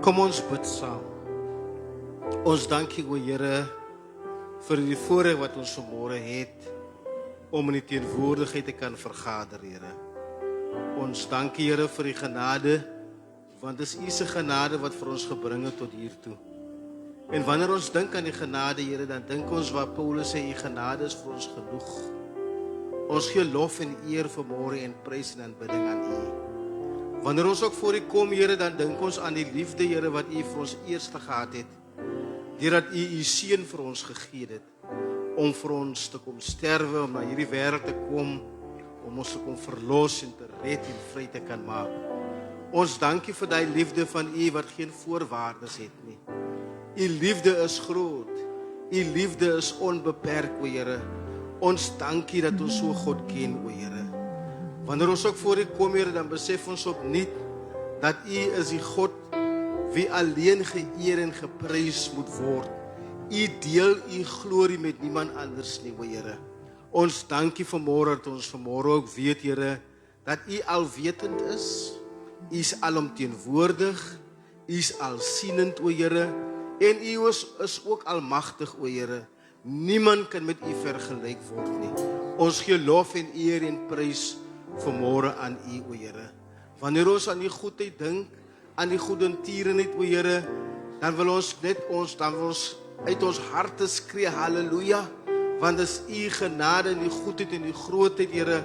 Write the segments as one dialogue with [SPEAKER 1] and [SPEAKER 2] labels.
[SPEAKER 1] Kom ons bid saam. Ons dankie o Here vir die voorreg wat ons vanmôre het om in die teenwoordigheid te kan vergader, Here. Ons dankie Here vir die genade, want dis U se genade wat vir ons gebring het tot hiertoe. En wanneer ons dink aan die genade, Here, dan dink ons waar Paulus sê, U genade is vir ons genoeg. Ons gee lof en eer vanmôre en prys en aanbidding aan U. Wanneer ons ook voor U kom, Here, dan dink ons aan die liefde, Here, wat U vir ons eerste gehad het. Deurdat U U seun vir ons gegee het, om vir ons te kom sterwe, om na hierdie wêreld te kom, om ons te kom verlos en te red en vry te kan maak. Ons dankie vir daai liefde van U wat geen voorwaardes het nie. U liefde is groot. U liefde is onbeperk, o Here. Ons dankie dat ons so God ken, o Here. Wanneer ons ook voor U kom, Here, dan besef ons opnuut dat U is die God wie alleen geëer en geprys moet word. U deel U glorie met niemand anders nie, o Here. Ons dankie vanmôre dat ons vanmôre ook weet, Here, dat U alwetend is. U is alomteenwoordig. U is alsienend, o Here. En U is ook almagtig, o Here. Niemand kan met U vergelyk word nie. Ons gee lof en eer en prys vanmôre aan U, o Here. Wanneer ons aan U goedheid dink, aan die goedertierenheid, o Here, dan wil ons uit ons harte skree haleluja, want dis U genade en die goedheid en die grootheid, Here,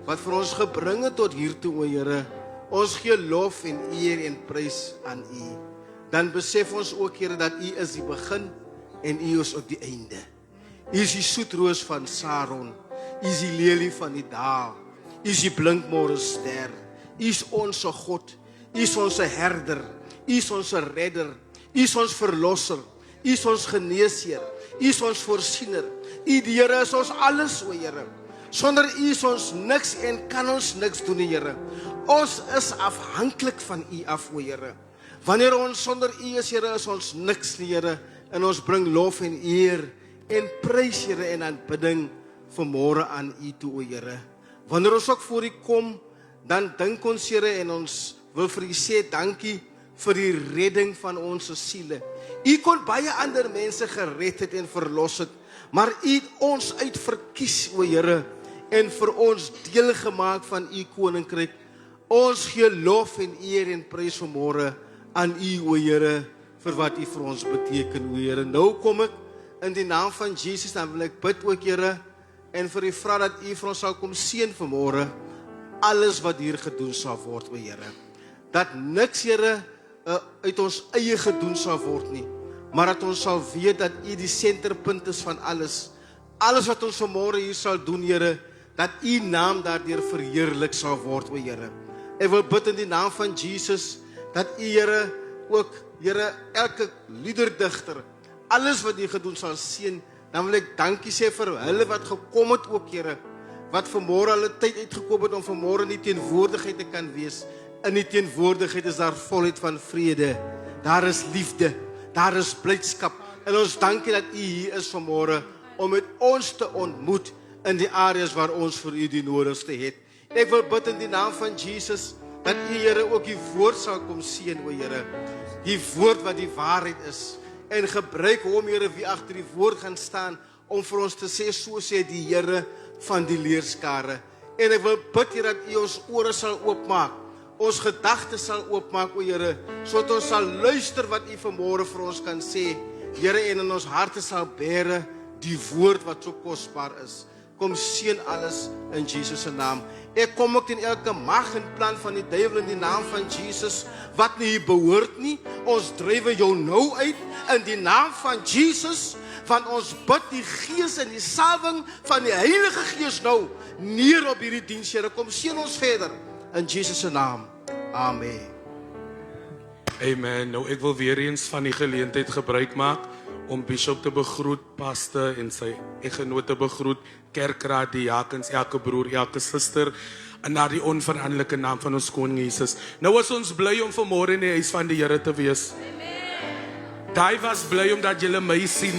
[SPEAKER 1] wat vir ons gebring het tot hiertoe, o Here. Ons gee lof en eer en prys aan U. Dan besef ons ook, Here, dat U is die begin en U is ook die einde. U is die soetroos van Saron. U is die lelie van die daal. U is die blinkmôre ster. U is ons God. U is ons herder. U is ons redder. U is ons verlosser. U is ons geneesheer. U is ons voorsiener. U, die Here, is ons alles, o Here. Sonder U is ons niks en kan ons niks doen, Here. Ons is afhanklik van U af, o Here. Wanneer ons sonder U is, Here, is ons niks nie, Here. En ons bring lof en eer en prys, Here, en aanbidding vanmôre aan U toe, o Here. Wanneer ons ook voor U kom, dan dink ons, Here, en ons wil vir U sê dankie vir die redding van ons siele. U kon baie ander mense gered het en verlos het, maar U het ons uitverkies, o Here, en vir ons deel gemaak van U koninkryk. Ons gee lof en eer en prys vanmôre aan U, o Here, vir wat U vir ons beteken, o Here. Nou kom ek in die naam van Jesus, dan wil ek bid ook, Here, en vir U vra dat U vir ons sal kom seën vanmôre, alles wat hier gedoen sal word, o Here. Dat niks, Here, uit ons eie gedoen sal word nie, maar dat ons sal weet dat U die senterpunt is van alles. Alles wat ons vanmôre hier sal doen, Here, dat U naam daardeur verheerlik sal word, o Here. Ek wil bid in die naam van Jesus, dat U, Here, ook, Here, elke liederdigter, alles wat U gedoen sal seën. Dan wil ek dankie sê vir hulle wat gekom het ook, Here, wat vanmôre hulle tyd uitgekom het om vanmôre in die teenwoordigheid te kan wees. In die teenwoordigheid is daar volheid van vrede. Daar is liefde, daar is blydskap. En ons dankie dat U hier is vanmôre om met ons te ontmoet in die areas waar ons vir U die nodigste het. Ek wil bid in die naam van Jesus dat U, Here, ook die woord sal kom seën, o Here. Die woord wat die waarheid is. En gebruik hom, Here, wie agter die woord gaan staan om vir ons te sê, so sê die Here van die leerskare. En ek wil bid, Here, dat U ons ore sal oopmaak. Ons gedagtes sal oopmaak, o Here, sodat ons sal luister wat U vanmôre vir ons kan sê. Here, en in ons harte sal bære die woord wat so kosbaar is. Kom seën alles in Jesus se naam. Ek kom ook teen elke mag en plan van die duiwel in die naam van Jesus, wat nie hier behoort nie. Ons drywe jou nou uit in die naam van Jesus, want ons bid die Gees en die salwing van die Heilige Gees nou neer op hierdie diens, Here. Kom seën ons verder in Jesus se naam. Amen.
[SPEAKER 2] Amen. Nou ek wil weer eens van die geleentheid gebruik maak om Bishop te begroet, pastor en sy eggenote begroet, kerkraad, die diakens, elke broer, elke suster, en na die onveranderlike naam van ons koning Jesus. Nou is ons bly om vanmôre in die huis van die Here te wees. Amen. Daai was bly omdat julle my sien.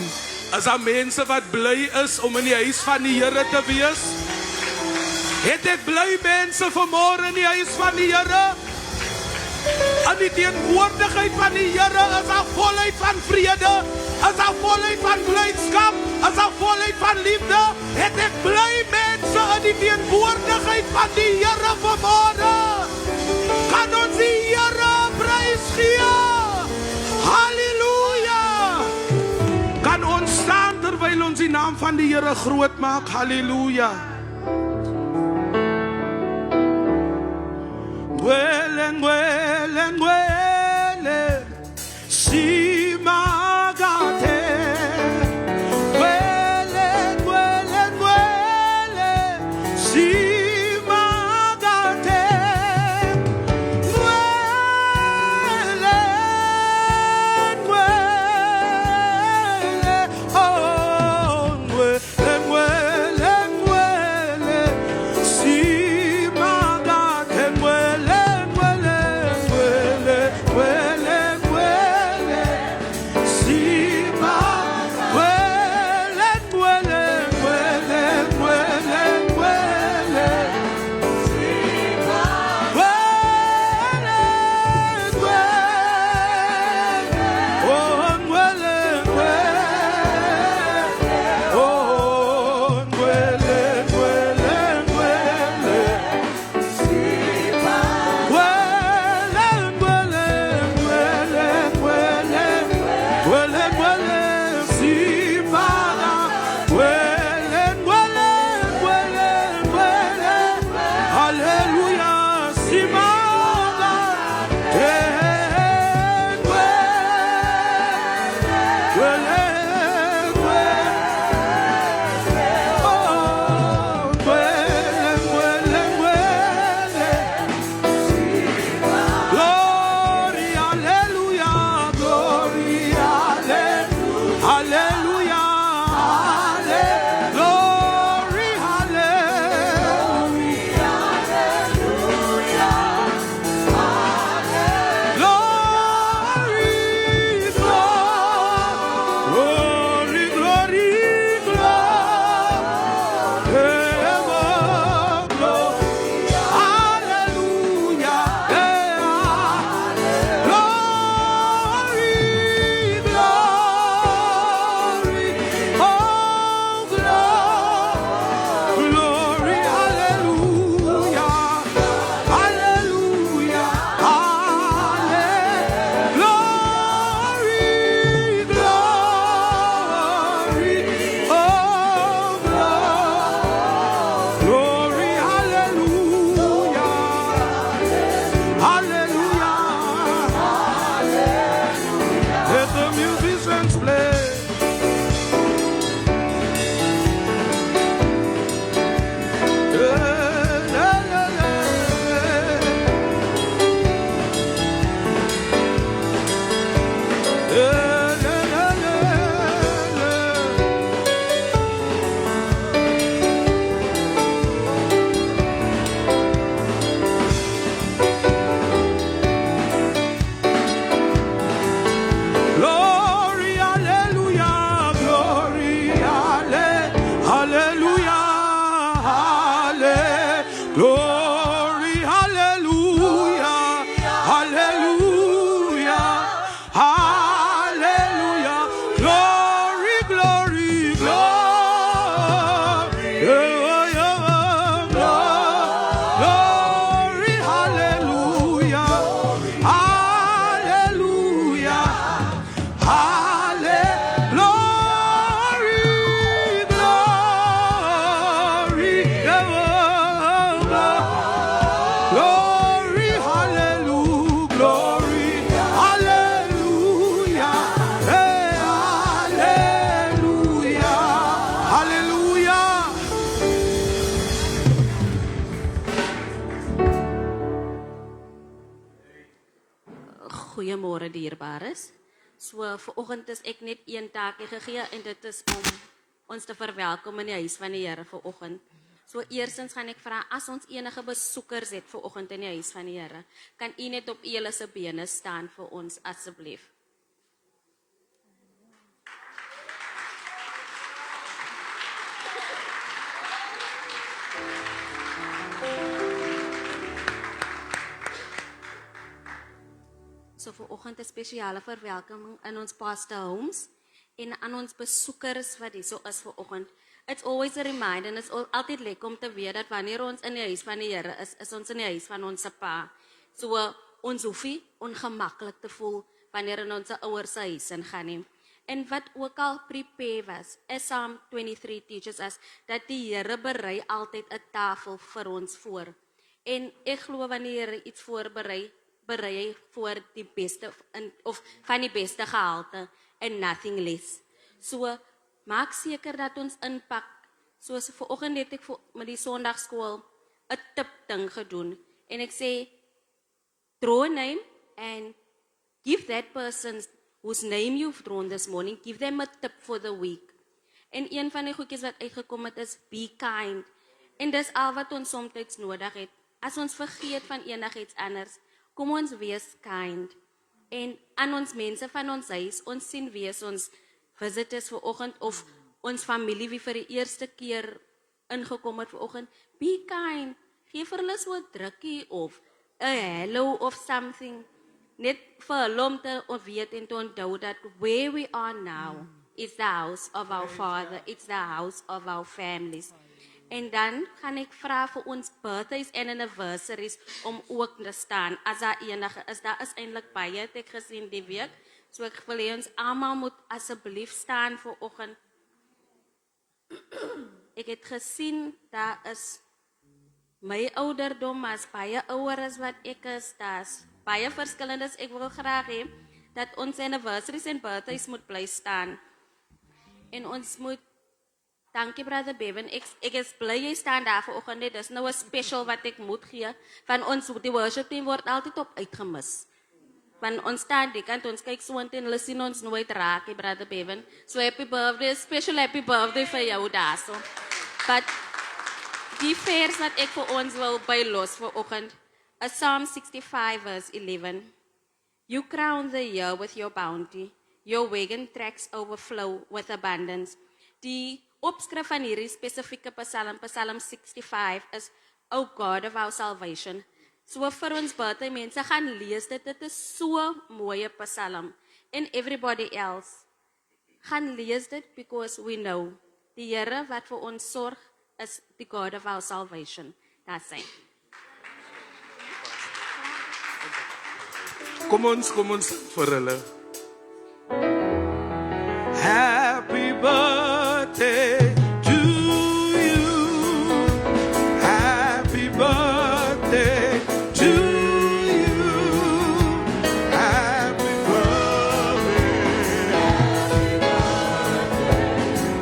[SPEAKER 2] As daar mense wat bly is om in die huis van die Here te wees, het ek bly mense vanmôre in die huis van die Here. In die teenwoordigheid van die Here is daar volheid van vrede, is daar volheid van blydskap, is daar volheid van liefde. Het ek bly mense in die teenwoordigheid van die Here vanmôre. Kan ons die Here prys gee? Halleluja! Kan ons staan terwyl ons die naam van die Here groot maak? Halleluja! Ngwele, ngwele, ngwele, simagate. Ngwele, ngwele, ngwele, simagate. Ngwele, ngwele, oh, ngwele, ngwele, ngwele, simagate. Ngwele, ngwele, ngwele, ngwele, ngwele, sima, ngwele, ngwele, ngwele, ngwele, ngwele, sima, ngwele, ngwele, oh, ngwele, ngwele, oh, ngwele, ngwele, ngwele, sima, ngwele, ngwele, ngwele, ngwele, ngwele, ngwele, sima, ngwele, ngwele, ngwele, ngwele, hallelujah, sima, glory, hallelujah, glory, hallelujah, hallelujah, glory, hallelujah, glory, let the musicians play. Glory, hallelujah, glory, hallelujah, hallelujah, glory, hallelujah, hallelujah, hallelujah, glory, glory, glory, glory, hallelujah, hallelujah.
[SPEAKER 3] Goeiemôre dierbares. So vanoggend is ek net een taakie gegee en dit is om ons te verwelkom in die huis van die Here vanoggend. So eerstens gaan ek vra as ons enige besoekers het vanoggend in die huis van die Here, kan u net op julle se bene staan vir ons asseblief. So vanoggend 'n spesiale verwelkoming in ons pastor homes en aan ons besoekers wat hier so is vanoggend. It's always a reminder and it's altyd lekker om te weet dat wanneer ons in die huis van die Here is ons in die huis van ons Pa. So ons hoef nie ongemaklik te voel wanneer in ons ouers se huis in gaan nie. En wat ook al prepare was, Psalm 23 teaches us dat die Here berei altyd 'n tafel vir ons voor. En ek glo wanneer die Here iets voorberei, berei hy voor die beste of van die beste gehalte and nothing less. So maak seker dat ons inpak. Soos vanoggend het ek met die Sondagskool 'n tip ding gedoen en ek sê draw a name and give that person whose name you've drawn this morning, give them a tip for the week. En een van die goedjies wat uitgekom het is be kind. En dis al wat ons soms nodig het. As ons vergeet van enigiets anders, kom ons wees kind. En aan ons mense van ons huis, ons sien wees ons visitors vanoggend of ons familie wie vir die eerste keer ingekom het vanoggend, be kind. Geef vir hulle so 'n drukkie of 'n hello of something. Net vir hulle om te weet en te onthou dat where we are now is the house of our Father, it's the house of our families. En dan gaan ek vra vir ons birthdays en anniversaries om ook te staan. As daar enige is, daar is eintlik baie het ek gesien die week. So ek wil hê ons almal moet asseblief staan vanoggend. Ek het gesien daar is my ouderdom as baie ouer as wat ek is. Daar's baie verskillendes. Ek wil graag hê dat ons anniversaries en birthdays moet bly staan. En ons moet, dankie brother Bevan, ek is bly jy staan daar vanoggend. Dit is nou 'n special wat ek moet gee. Van ons, die worship team word altyd op uitgemis. Van ons staan die kant, ons kyk so en hulle sien ons nooit raak, brother Bevan. So happy birthday, special happy birthday vir jou daarso. But die vers wat ek vir ons wil bylos vanoggend, is Psalm 65 verse 11. You crown the year with your bounty. Your wagon tracks overflow with abundance. Die opskrif van hierdie spesifieke Psalm 65 is, O God of our salvation. So vir ons birthday mense gaan lees dit. Dit is so mooie Psalm. And everybody else gaan lees dit because we know die Here wat vir ons sorg is the God of our salvation. That's it.
[SPEAKER 2] Kom ons vir hulle. Happy birthday to you. Happy birthday to you. Happy birthday.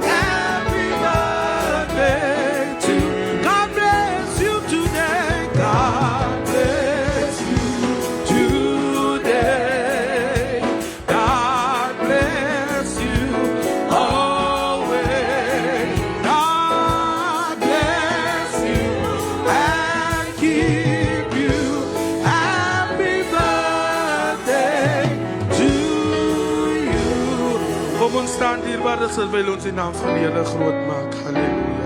[SPEAKER 2] Happy birthday to you. God bless you today. God bless you today. God bless you always. God bless you and keep you. Happy birthday to you. Kom ons staan hier waar ons wil ons die naam van die Here groot maak. Halleluja.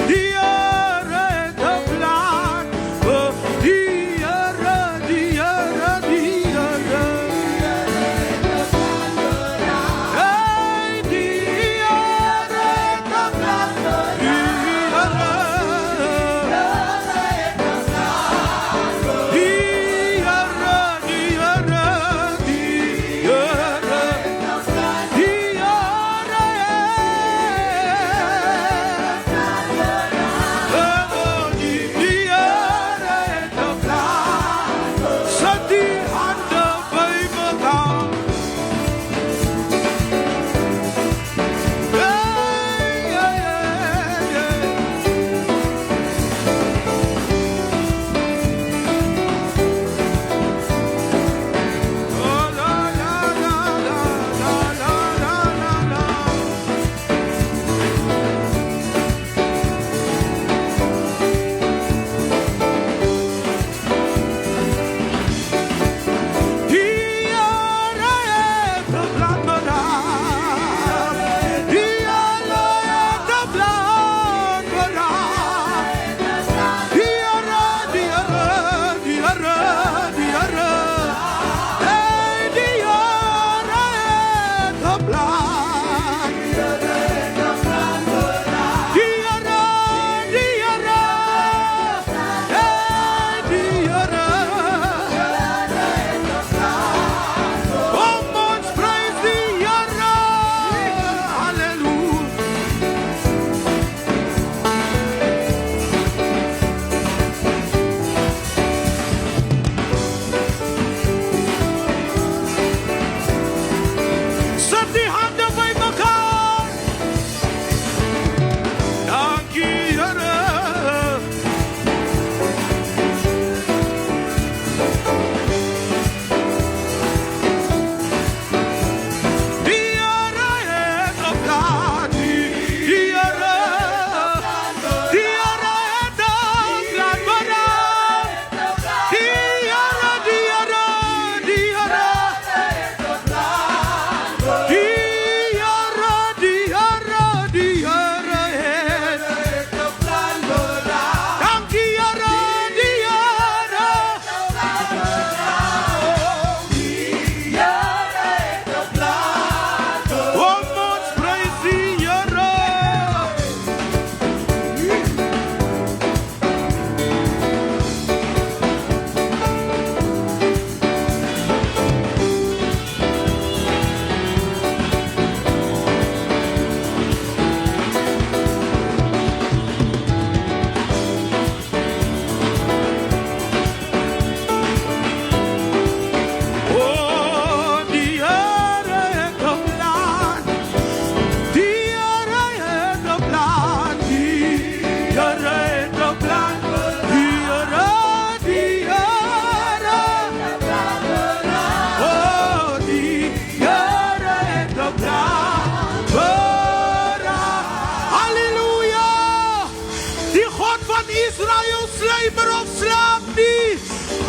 [SPEAKER 2] Die Here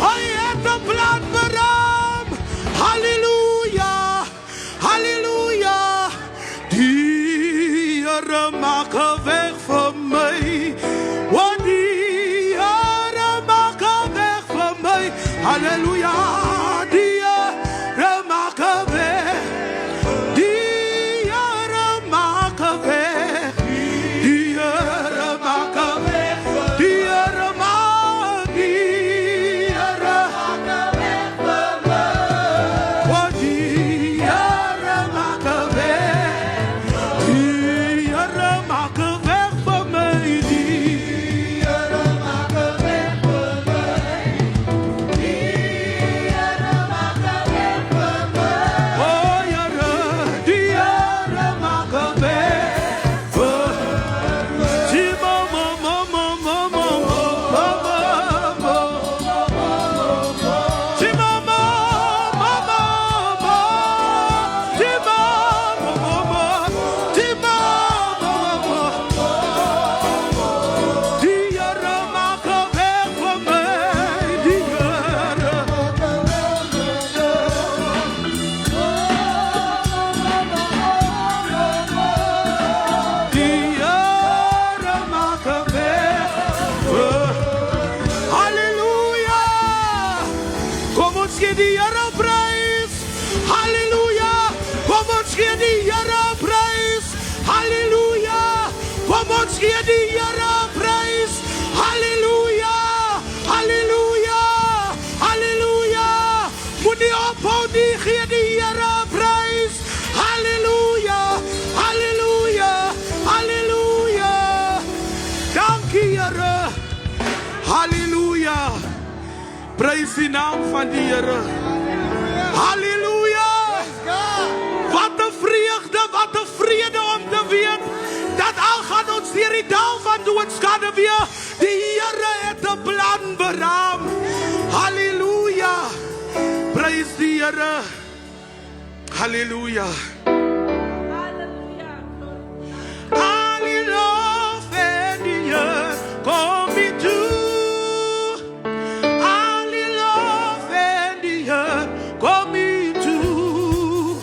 [SPEAKER 2] Hy het 'n plan vir hom. Halleluja. Halleluja. Die Here maak 'n weg vir my. Want die Here maak 'n weg vir my. Halleluja. Die Here maak 'n weg. Die Here maak 'n weg. Die Here maak 'n weg. Die Here maak 'n weg vir my. Want die Here maak 'n weg. Die Here maak 'n weg vir my. Die Here maak 'n weg vir my. Die Here maak 'n weg vir my. Oh Here, die Here maak 'n weg vir my. Die mama, mama, mama, mama, mama. Die mama, mama, mama. Die mama, mama. Die mama, mama. Die Here maak 'n weg vir my. Die Here maak 'n weg vir my. Die Here maak 'n weg vir. Halleluja. Kom ons gee die Here prys. Halleluja. Kom ons gee die Here prys. Halleluja. Kom ons gee die Here prys. Halleluja. Halleluja. Halleluja. Moenie ophou nie, gee die Here prys. Halleluja. Halleluja. Halleluja. Dankie Here. Halleluja. Prys die naam van die Here. Halleluja. Wat 'n vreugde, wat 'n vrede om te weet dat al gaan ons deur die dal van doodskade weer, die Here het 'n plan beraam. Halleluja. Prys die Here. Halleluja. Halleluja. Kom in toe. Halleluja. Kom in toe.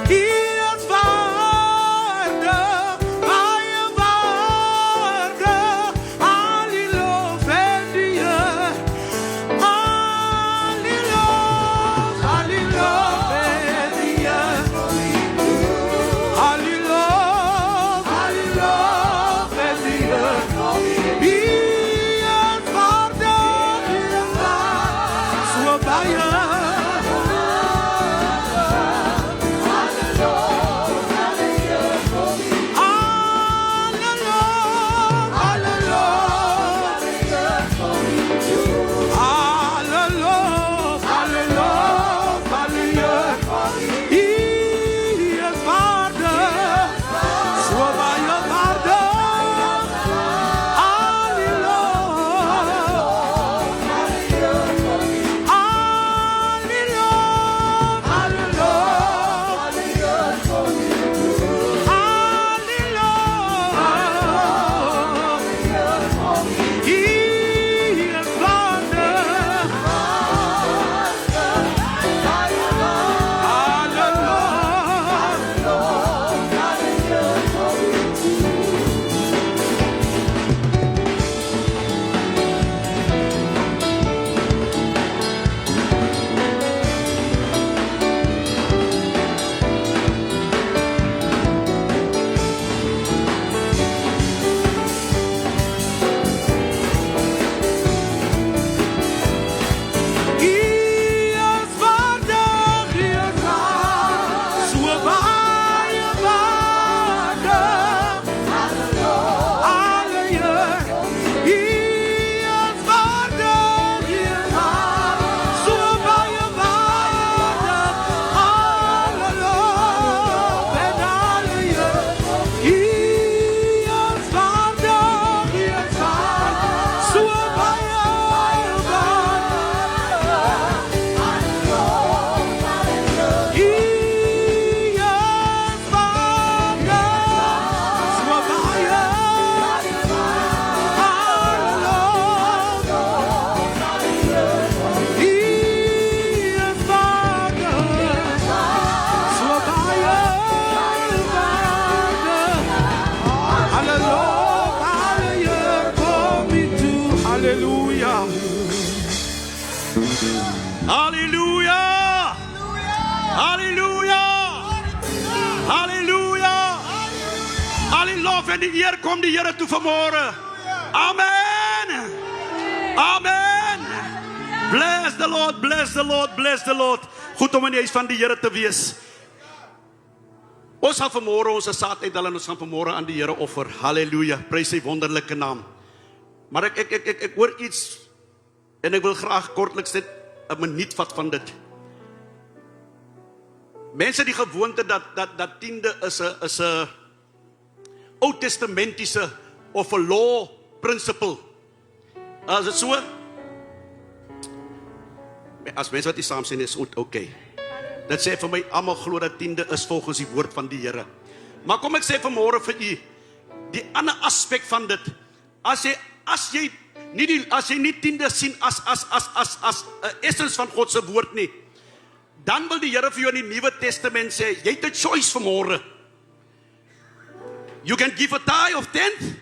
[SPEAKER 2] Hier waardig, baie waardig. Halleluja. Halleluja. Halleluja.
[SPEAKER 4] en die eer kom die Here toe vanmôre. Amen. Amen. Bless the Lord, bless the Lord, bless the Lord. Goed om in die huis van die Here te wees. Ons gaan vanmôre ons saad uitdeel en ons gaan vanmôre aan die Here offer. Halleluja. Prys sy wonderlike naam. Maar ek hoor iets en ek wil graag kortliks net 'n minuut vat van dit. Mense die gewoonte dat tiende is 'n Ou Testamentiese of 'n law principle. As dit so? As mense wat nie saam sien is okay. Dit sê vir my almal glo dat tiende is volgens die woord van die Here. Maar kom ek sê vanmôre vir u, die ander aspek van dit, as jy nie tiende sien as essence van God se woord nie, dan wil die Here vir jou in die Nuwe Testament sê, jy het 'n choice vanmôre. You can give a tithe of 10th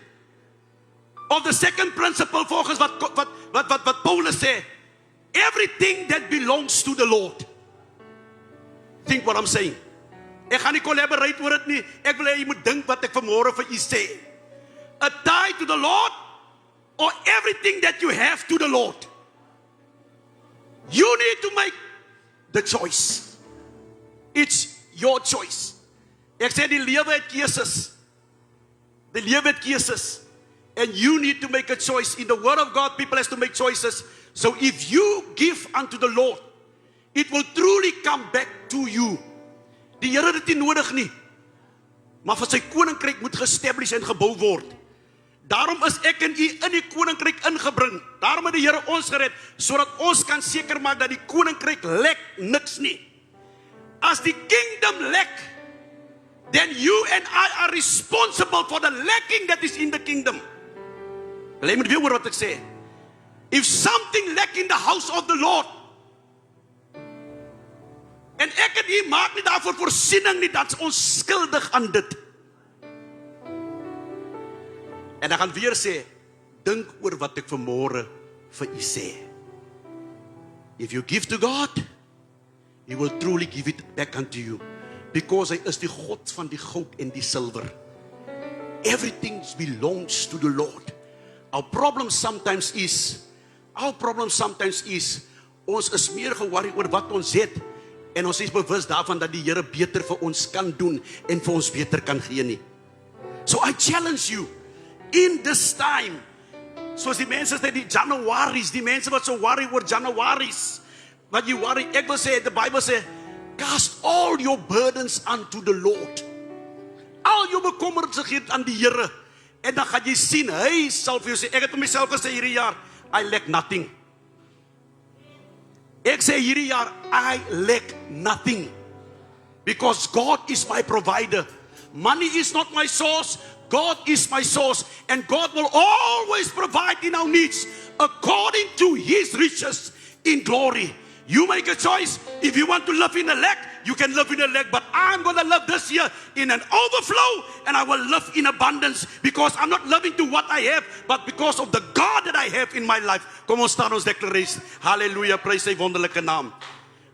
[SPEAKER 4] of the second principle volgens wat Paulus sê, everything that belongs to the Lord. Think what I'm saying. Ek gaan nie collaborate oor dit nie. Ek wil hê jy moet dink wat ek vanmôre vir u sê. A tithe to the Lord or everything that you have to the Lord. You need to make the choice. It's your choice. Ek sê die lewe het keuses. Die lewe het keuses. And you need to make a choice. In the word of God, people has to make choices. So if you give unto the Lord, it will truly come back to you. Die Here het dit nie nodig nie. Maar vir sy koninkryk moet geestablish en gebou word. Daarom is ek en u in die koninkryk ingebring. Daarom het die Here ons gered, sodat ons kan seker maak dat die koninkryk lek niks nie. As die kingdom lek, then you and I are responsible for the lacking that is in the kingdom. Jy moet weer hoor wat ek sê. If something lack in the house of the Lord, en ek en u maak nie daarvoor voorsiening nie, dan is ons skuldig aan dit. En ek gaan weer sê, dink oor wat ek vanmôre vir u sê. If you give to God, He will truly give it back unto you. Because hy is die God van die goud en die silwer. Everything belongs to the Lord. Our problem sometimes is, ons is meer ge-worry oor wat ons het, en ons is bewus daarvan dat die Here beter vir ons kan doen, en vir ons beter kan gee nie. So I challenge you, in this time, soos die mense sê, die Januaries, die mense wat so worry oor Januaries, wat jy worry, ek wil sê, die Bible sê, cast all your burdens unto the Lord. Al jou bekommernighede aan die Here, en dan gaan jy sien, hy sal vir jou sê, ek het vir myself gesê hierdie jaar, I lack nothing. Ek sê hierdie jaar, I lack nothing. Because God is my provider. Money is not my source, God is my source. And God will always provide in our needs, according to His riches in glory. You make a choice. If you want to live in a lack, you can live in a lack. But I'm going to live this year in an overflow, and I will live in abundance, because I'm not living to what I have, but because of the God that I have in my life. Kom ons staan ons declaration. Halleluja, prys sy wonderlike naam.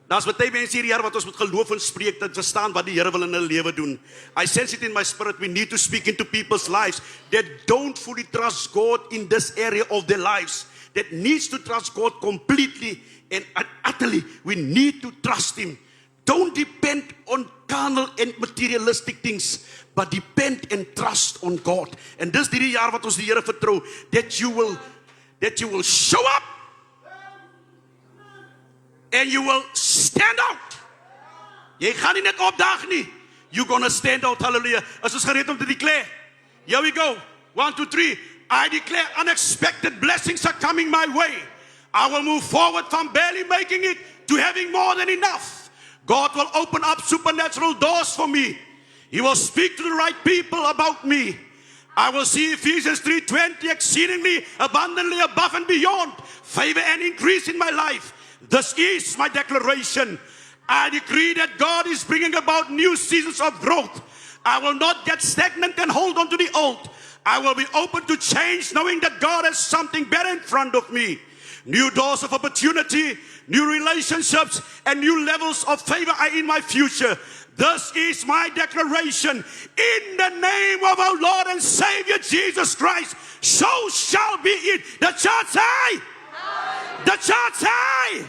[SPEAKER 4] Daar's baie mense hierdie jaar wat ons moet geloof en spreek, dat verstaan wat die Here wil in hulle lewe doen. I sense it in my spirit. We need to speak into people's lives that don't fully trust God in this area of their lives, that needs to trust God completely and utterly. We need to trust Him. Don't depend on carnal and materialistic things, but depend and trust on God. En dis hierdie jaar wat ons die Here vertrou, that you will show up and you will stand out. Jy gaan nie net opdaag nie. You're gonna stand out. Hallelujah. As ons gereed om te declare. Here we go. 1, 2, 3. I declare unexpected blessings are coming my way. I will move forward from barely making it to having more than enough. God will open up supernatural doors for me. He will speak to the right people about me. I will see Ephesians 3:20 exceedingly abundantly above and beyond favor and increase in my life. This is my declaration. I decree that God is bringing about new seasons of growth. I will not get stagnant and hold on to the old. I will be open to change, knowing that God has something better in front of me. New doors of opportunity, new relationships, and new levels of favor are in my future. This is my declaration. In the name of our Lord and Savior Jesus Christ, so shall be it. The church say. The church say.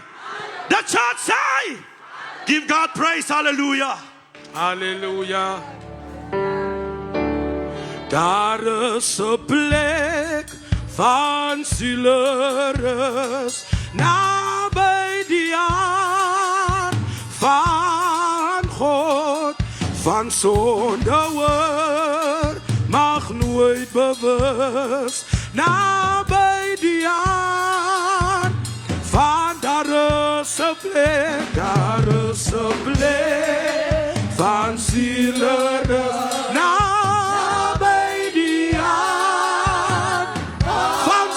[SPEAKER 4] The church say. Give God praise. Hallelujah.
[SPEAKER 2] Halleluja. Daar is 'n plek van zielerus naby die hand van God, van sonde word mag nooit bewus naby die hand van daar is 'n plek, daar is 'n plek van zielerus naby die hand van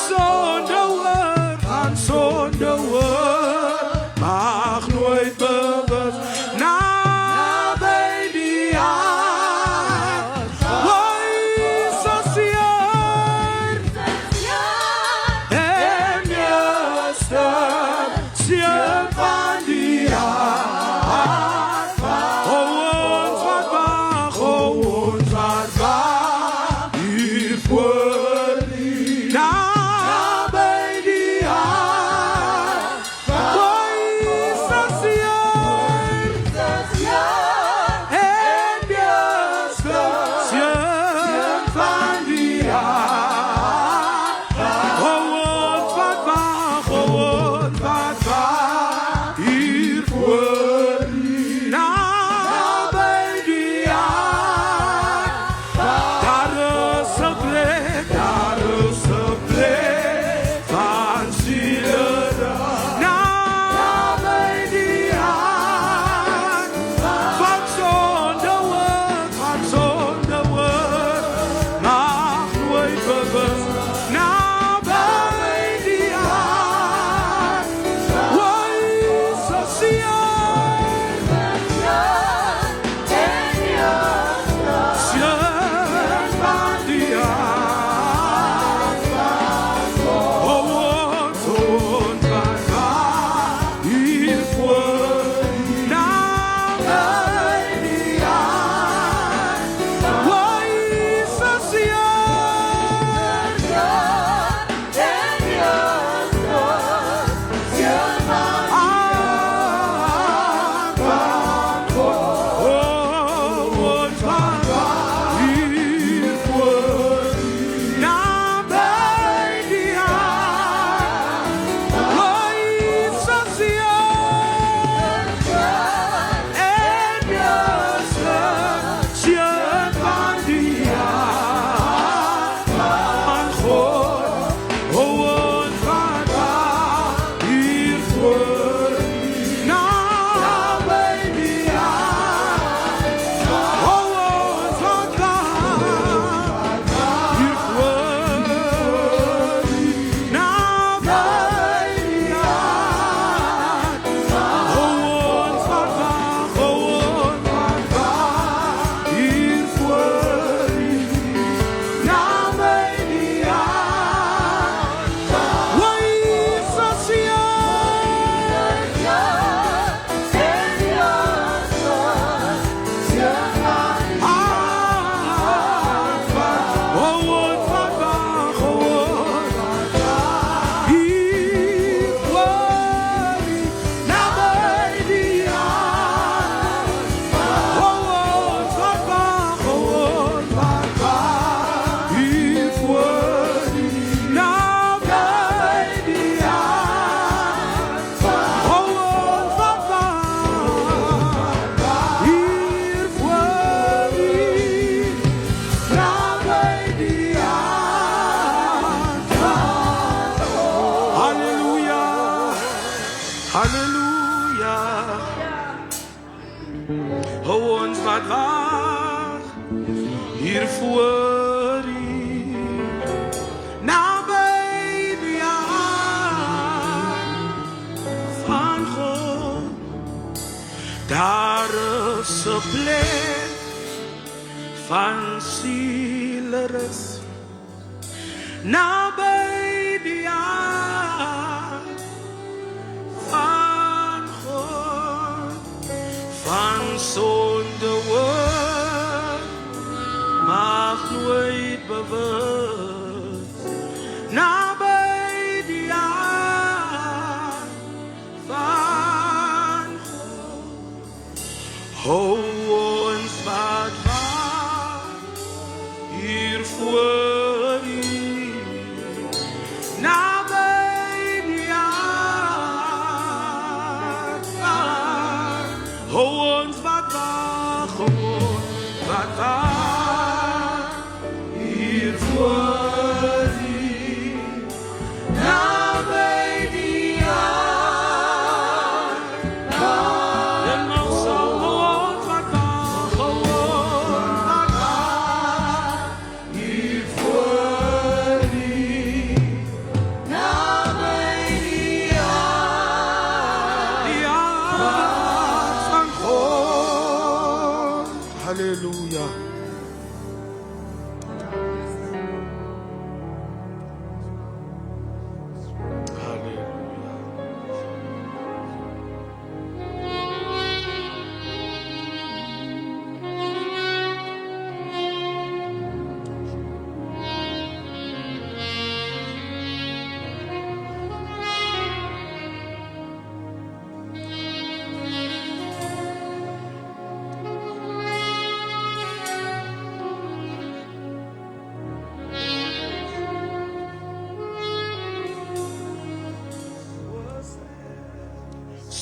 [SPEAKER 2] sonde word mag nooit bewus naby die hand. Jesus hier en Jezus sien van die hand. Ons wat wacht hier voor die naby die hand. Jesus hier en Jezus sien van die hand. Ons wat wacht hier voor die naby die hand. Daar is 'n plek van zielerus naby die hand van sonde word mag nooit bewus naby die hand. Jesus hier sien van die hand. Ons wat wacht hier voor naby die hand. Jesus Ons wat wacht hier voor U, naby die hand van God. Daar is 'n plek van zielerus naby die hand van God, van zonde wat daar hier voor U, naby die aarde. En nou sal ons wat daar gewoon wat daar hier voor U, naby die aarde van God. Halleluja. Halleluja.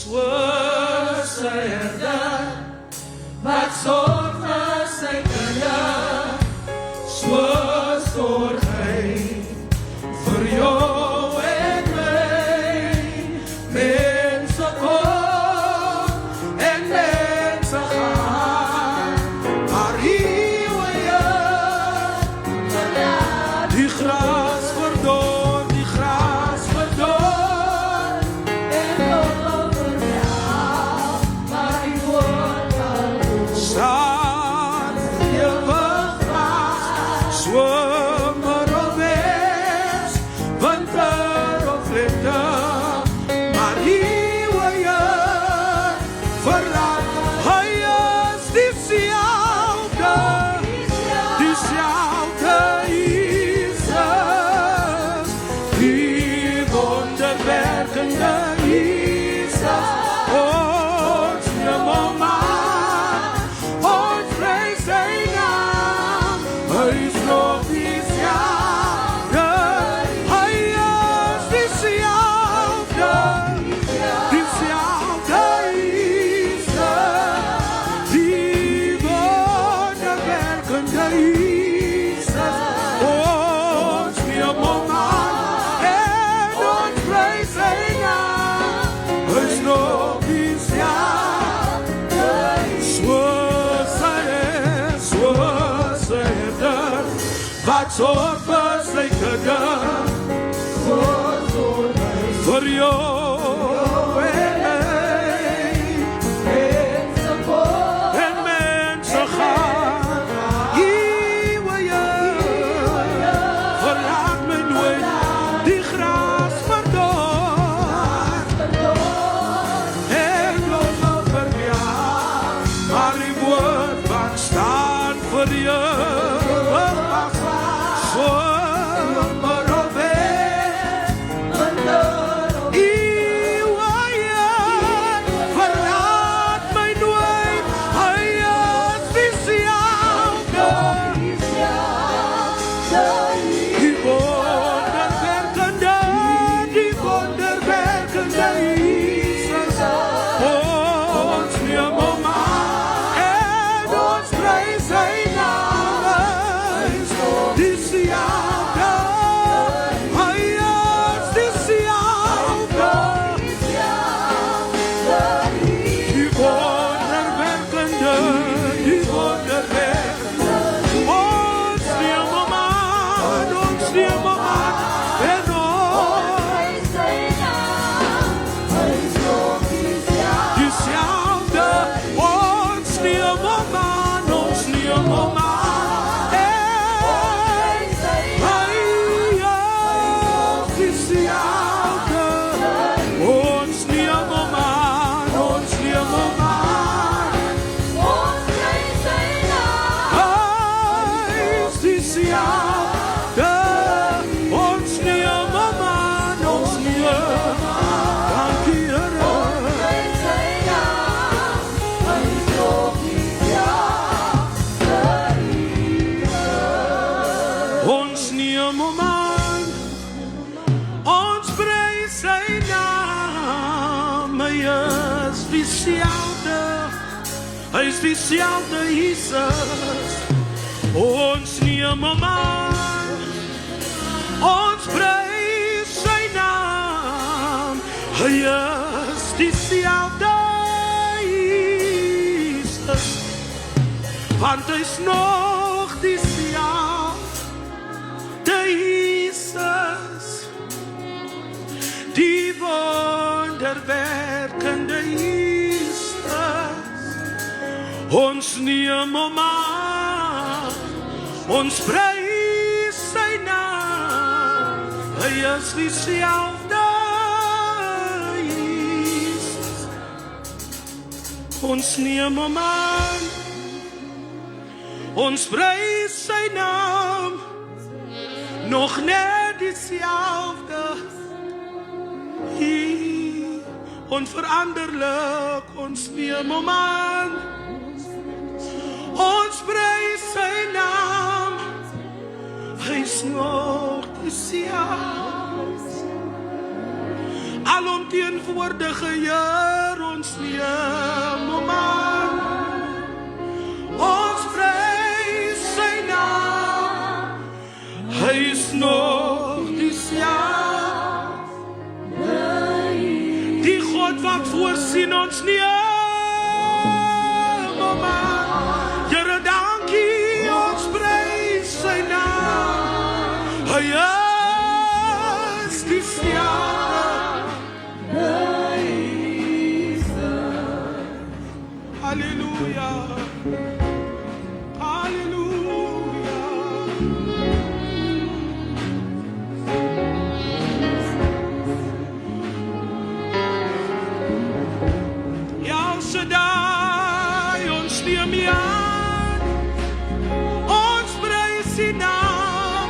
[SPEAKER 2] Soos sy herder wat sorg vir sy kinders, so sorg hy vir jou en my. Mense kom en mense gaan, maar die gras verdor, die gras verdor. Saad ewig was, somer of wees, winter of lente, maar eeuwige verlaat. Hy is diezelfde Jesus, die wonderwerkende Jesus. Ons neem hom aan, ons prys sy naam. Hy is nog diezelfde, hy is diezelfde Jesus, die wonderwerkende Jesus. Ons neem hom aan en ons prys sy naam. Hy is nog diezelfde, soos hy herder wat sorg vir sy kinders, vir jou en my. En mense gaan, eeuwige verlaat my nooit, die gras verdor en blomme verjaar, maar die woord wat staan vir jou. Somer of wees, eeuwige verlaat my nooit, hy is diezelfde, die wonderwerkende Jesus. Ons neem hom aan en ons prys sy naam. Hy is diezelfde, hy is diezelfde, die wonderwerkende. Ons neem hom aan, ons neem hom aan en ons diezelfde. Ons neem hom aan, ons neem hom aan en hy is diezelfde. Ons neem hom aan, ons neem hom aan. Hy is diezelfde. Ons neem hom aan, ons neem. Dankie Here. Ons neem hom aan, ons prys sy naam. Hy is diezelfde, hy is diezelfde Jesus. Ons neem hom aan, ons prys sy naam. Hy is dieselfde Jesus, want hy's nog dieselfde Jesus, die wonderwerkende Jesus. Ons neem hom aan, ons prys sy naam. Hy is dieselfde Jesus. Ons neem hom aan, ons prys sy naam. Nog net dieselfde, onveranderlik. Ons neem hom aan, ons prys sy naam. Hy's nog dieselfde, alomteenwoordige Heer. Ons neem hom aan, ons prys sy naam. Hy's nog dieselfde, die God wat voorsien. Ons neem hom aan, Here dankie, ons prys sy naam. Hy is dieselfde Jesus. Halleluja, halleluja. El Shaddai, ons neem U aan, ons prys U naam.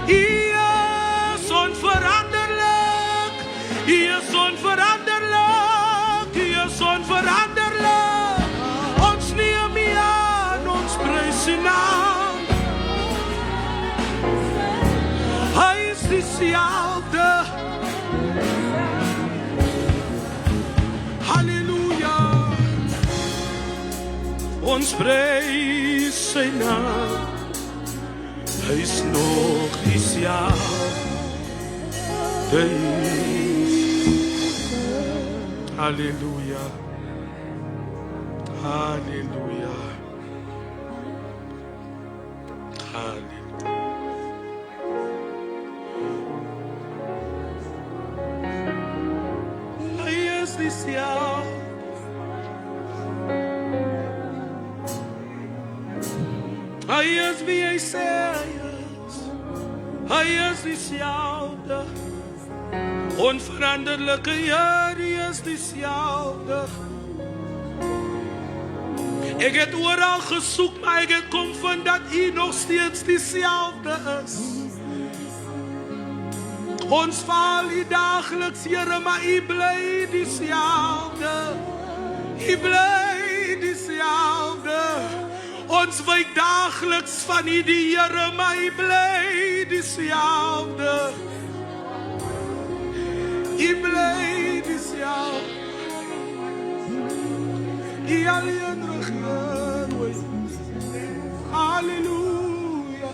[SPEAKER 2] U is onveranderlik, U is onveranderlik, U is onveranderlik. Ons neem U aan, ons prys U naam. Hy is dieselfde. Halleluja, ons prys sy naam. Hy's nog dieselfde. Halleluja, halleluja, halleluja. Hy is dieselfde. Hy is wie hy sê hy is. Hy is dieselfde, onveranderlike Heer. Hy is dieselfde. Ek het oral gesoek, maar ek het kom vind dat U nog steeds dieselfde is. Ons val U daagliks, Here, maar U bly dieselfde. U bly dieselfde. Ons wyk daagliks van U, die Here, maar U bly dieselfde. U bly dieselfde. U alleen regeer. Halleluja,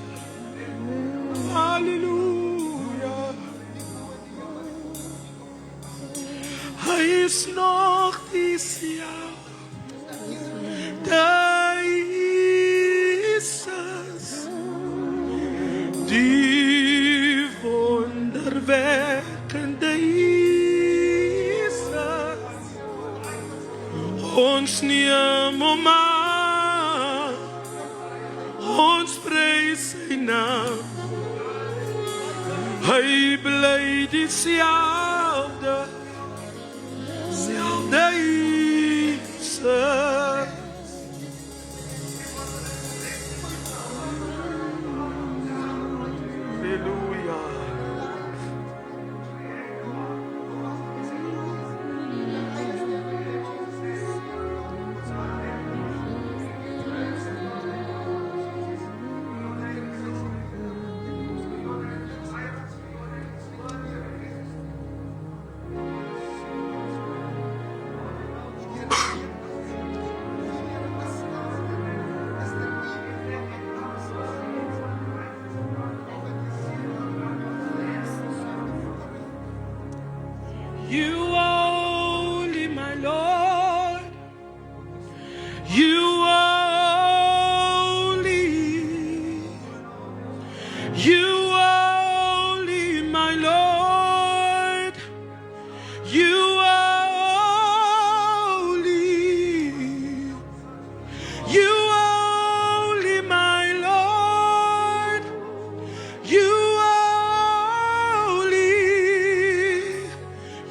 [SPEAKER 2] halleluja. Hy is nog dieselfde Jesus, die wonderwerkende Jesus. Ons neem hom aan, ons prys sy naam. Hy bly dieselfde, dieselfde Jesus. Halleluja. You are holy, my Lord. You are holy. You are holy, my Lord. You are holy. You are holy, my Lord. You are holy.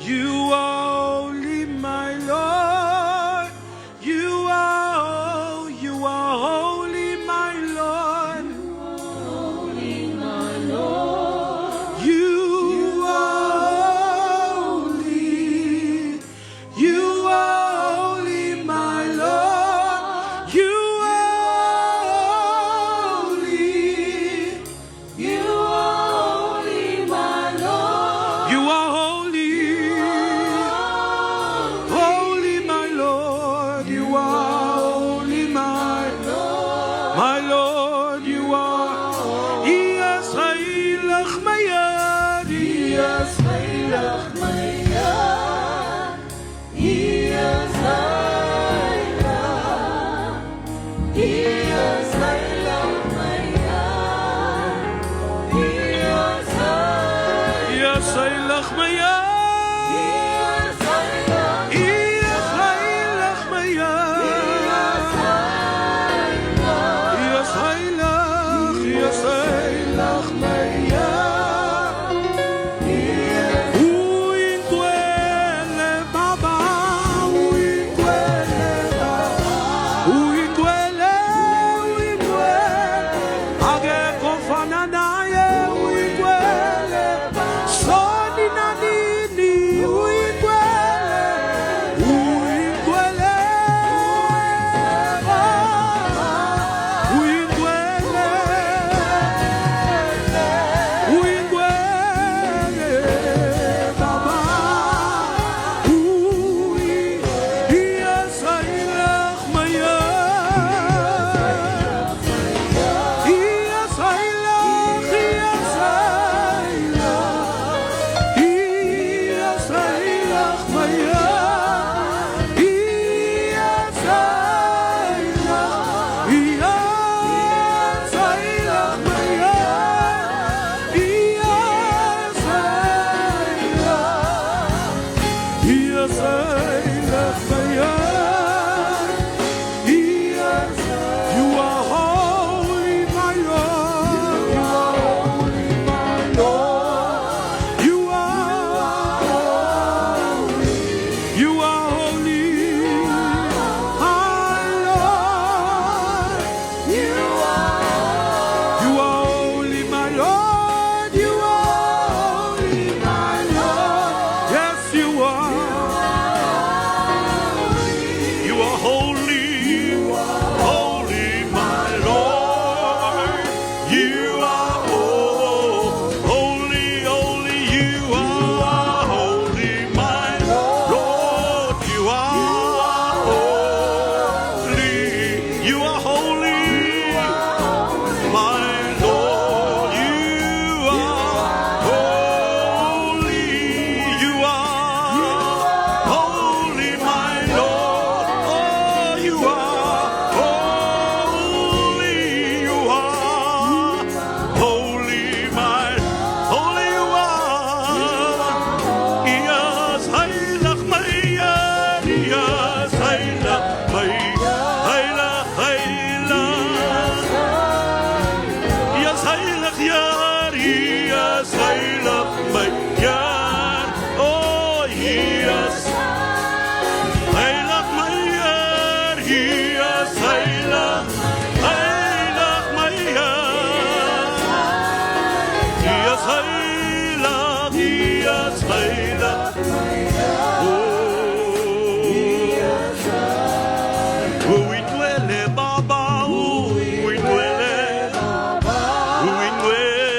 [SPEAKER 2] You are holy, my Lord. You are holy, my Lord. You are holy. You are holy, my Lord. You are holy. You are holy, my Lord. You are holy. Holy, my Lord. You are holy, my Lord. My Lord, you are. Yes, heilig, my Heer. Yes, heilig, my Heer. Yes, heilig. Yes, heilig, my Heer. Yes, heilig. Yes, heilig, my Heer. Yes, heilig. Yes, heilig, my Heer. Yes, heilig. Yes, heilig, my Heer. Uinkwele Baba, uinkwele Baba, uinkwele, uinkwele, akekho mfana naye, uinkwele, soni na nini, uinkwele, uinkwele Baba, uinkwele, uinkwele Baba, yes, heilig, my Heer. Yes, heilig, yes, heilig. Yes, heilig, my Heer. Yes, heilig. Yes, heilig, my Heer. Yes, heilig. Yes, heilig, my Heer. Yes, you are holy, my Lord. You are holy, my Lord. You are holy. You are holy, my Lord. You are holy, my Lord. You are holy, my Lord. Yes, you are. You are holy, holy, my Lord. You are holy, holy. You are holy, my Lord. You are holy. You are holy, my Lord. You are holy. You are holy, my Lord. Oh, you are holy. You are holy, my holy. You are. Yes, heilig, my Heer. Yes, heilig, my heilig, heilig. Yes, heilig, Heer. Yes, heilig, my Heer. Oh, yes. Heilig, my Heer. Yes, heilig, heilig, my Heer. Yes, heilig, yes, heilig. Oh, uindwele Baba, uindwele, uindwele.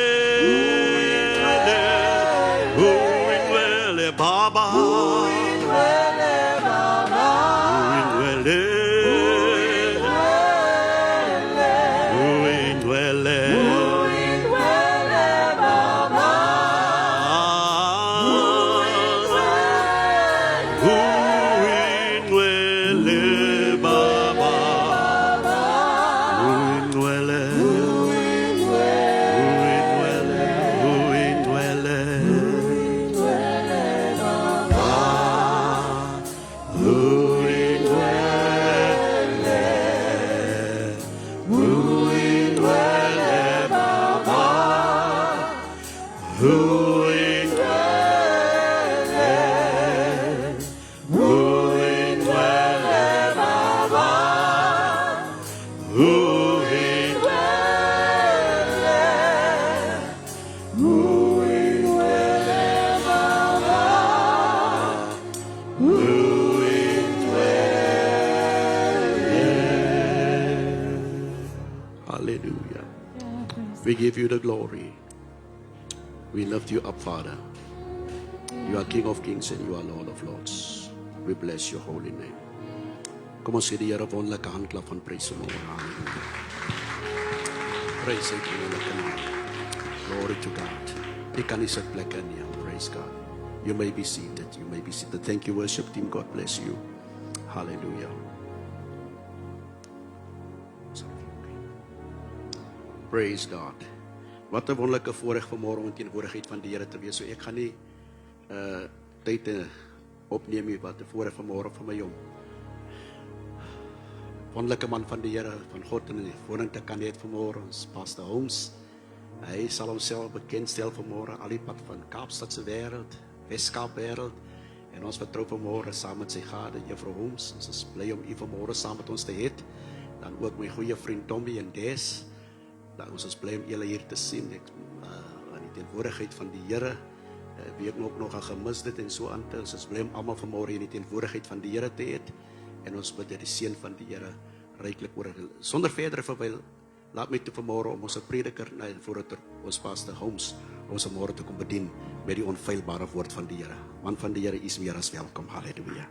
[SPEAKER 4] Hallelujah. We give you the glory. We lift you up, Father. You are King of Kings and you are Lord of Lords. We bless your holy name. Kom ons sê die Here wonderlike handklap van prys en lof. Hallelujah. Praise die wonderlike naam. Glory to God. Ek kan nie sit plek in nie. Praise God. You may be seated. You may be seated. Thank you, worship team. God bless you. Hallelujah. Praise God. Wat 'n wonderlike voorreg vanmôre om in teenwoordigheid van die Here te wees. So ek gaan nie tyd opneem nie, wat 'n voorreg vanmôre vir my om wonderlike man van die Here, van God in die woning te kan hê vanmôre, ons Pastor Holmes. Hy sal homself bekendstel vanmôre al die pad van Kaapstad se wêreld, Weskaap wêreld, en ons vertrou vanmôre saam met sy gade Juffrou Holmes. Ons is bly om u vanmôre saam met ons te hê. Dan ook my goeie vriend Tommy en Des. Dan ons is bly om julle hier te sien. Ek aan die teenwoordigheid van die Here. Wie ek ook nog gemis dit en so aan te. Ons is bly om almal vanmôre in die teenwoordigheid van die Here te hê. En ons bid dat die seën van die Here ryklik oor hulle. Sonder verdere verwyl, laat my toe vanmôre om ons prediker, voordat ons Pastor Holmes ons vanmôre te kom bedien met die onfeilbare woord van die Here. Man van die Here is meer as welkom. Halleluja.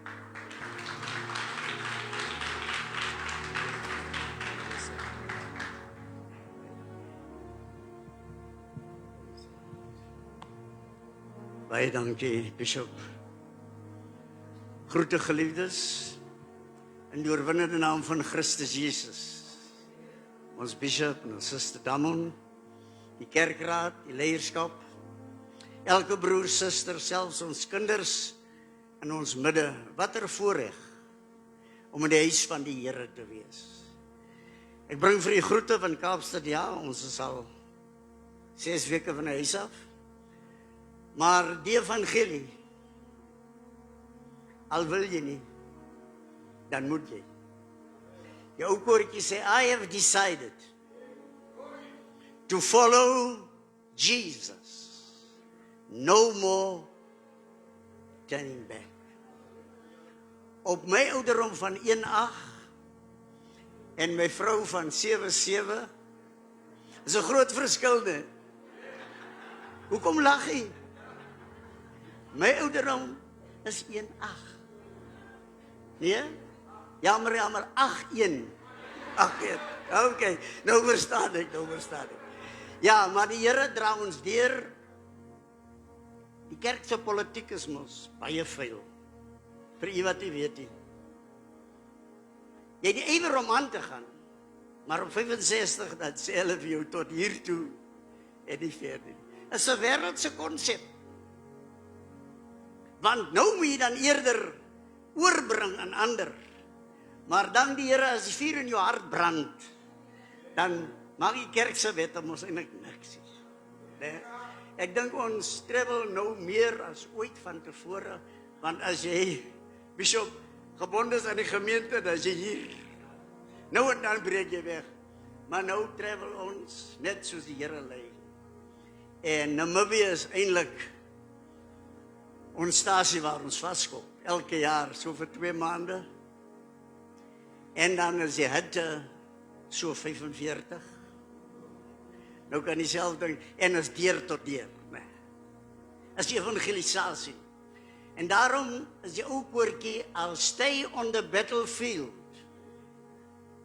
[SPEAKER 5] Baie dankie, Bishop. Groete geliefdes, in die oorwinnende naam van Christus Jesus. Ons Bishop en ons Suster Damon, die kerkraad, die leierskap, elke broer, suster, selfs ons kinders in ons midde. Wat 'n voorreg om in die huis van die Here te wees. Ek bring vir u groete van Kaapstad. Ja, ons is al 6 weke van die huis af. Maar die evangelie, al wil jy nie, dan moet jy. Die ou koortjie sê, I have decided to follow Jesus. No more turning back. Op my ouderdom van 1,8 en my vrou van 7,7 is 'n groot verskil, né? Hoekom lag jy? My ouderdom is 1,8. Nee? Jammer, 8,1. 8,1. Okay, nou verstaan ek. Ja, maar die Here dra ons deur. Die kerk se politiek is mos baie vuil. Vir u wat u weet nie. Jy het die ywer om aan te gaan, maar op 65 dat sê hulle vir jou tot hier toe en nie verder nie. Is 'n wêreldse konsep. Want nou moet jy dan eerder oorbring aan ander. Maar dan die Here, as die vuur in jou hart brand, dan maak die kerk se wette mos eintlik niks. Nee? Ek dink ons travel nou meer as ooit van tevore, want as jy, Bishop, gebonde is aan die gemeente, dan is jy hier. Nou en dan breek jy weg. Maar nou travel ons net soos die Here lei. En Namibië is eintlik ons stasie waar ons vaskop, elke jaar, so vir 2 maande. En dan is die hitte so 45. Nou kan jy self dink, en is deur tot deur. Nee. Is die evangelisasie. En daarom is die ou koortjie, I'll stay on the battlefield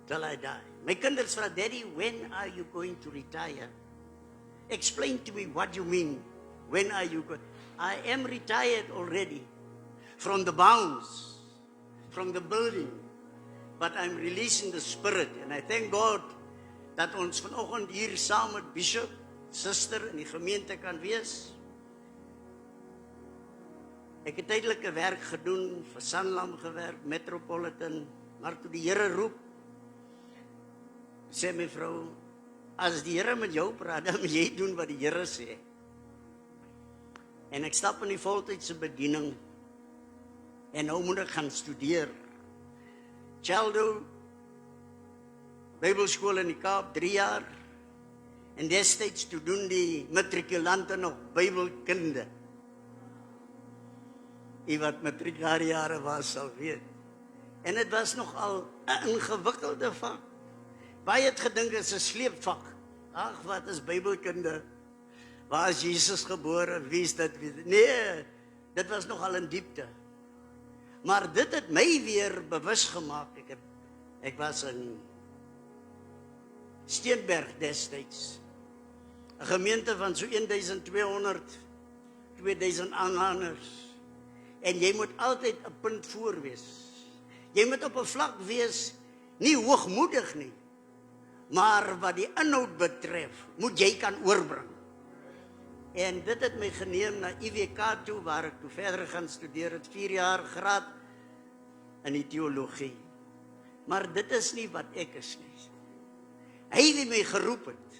[SPEAKER 5] till I die. My kinders vra, Daddy, when are you going to retire? Explain to me what you mean. When are you going? I am retired already from the bounds, from the building, but I'm releasing the spirit. And I thank God dat ons vanoggend hier saam met Bishop, Suster in die gemeente kan wees. Ek het tydelike werk gedoen, vir Sanlam gewerk, Metropolitan, maar toe die Here roep, sê my vrou, as die Here met jou praat, dan moet jy doen wat die Here sê. En ek stap in die voltydse bediening, en nou moet ek gaan studeer. Chaldo, Bybelskool in die Kaap, 3 jaar, en destyds toe doen die matrikulante nog Bybelkunde. Die wat matriekjare was sal weet. En dit was nogal 'n ingewikkelde vak. Baie het gedink dit is 'n sleepvak. Ag, wat is Bybelkunde? Waar is Jesus gebore? Wie is dit? Nee, dit was nogal in diepte. Maar dit het my weer bewus gemaak. Ek was in Steenberg destyds. 'n gemeente van so 1200, 2000 aanhangers. En jy moet altyd 'n punt voor wees. Jy moet op 'n vlak wees, nie hoogmoedig nie, maar wat die inhoud betref, moet jy kan oorbring. En dit het my geneem na IWK toe, waar ek toe verder gaan studeer het, 4 jaar graad in die teologie. Maar dit is nie wat ek is nie. Hy wie my geroep het,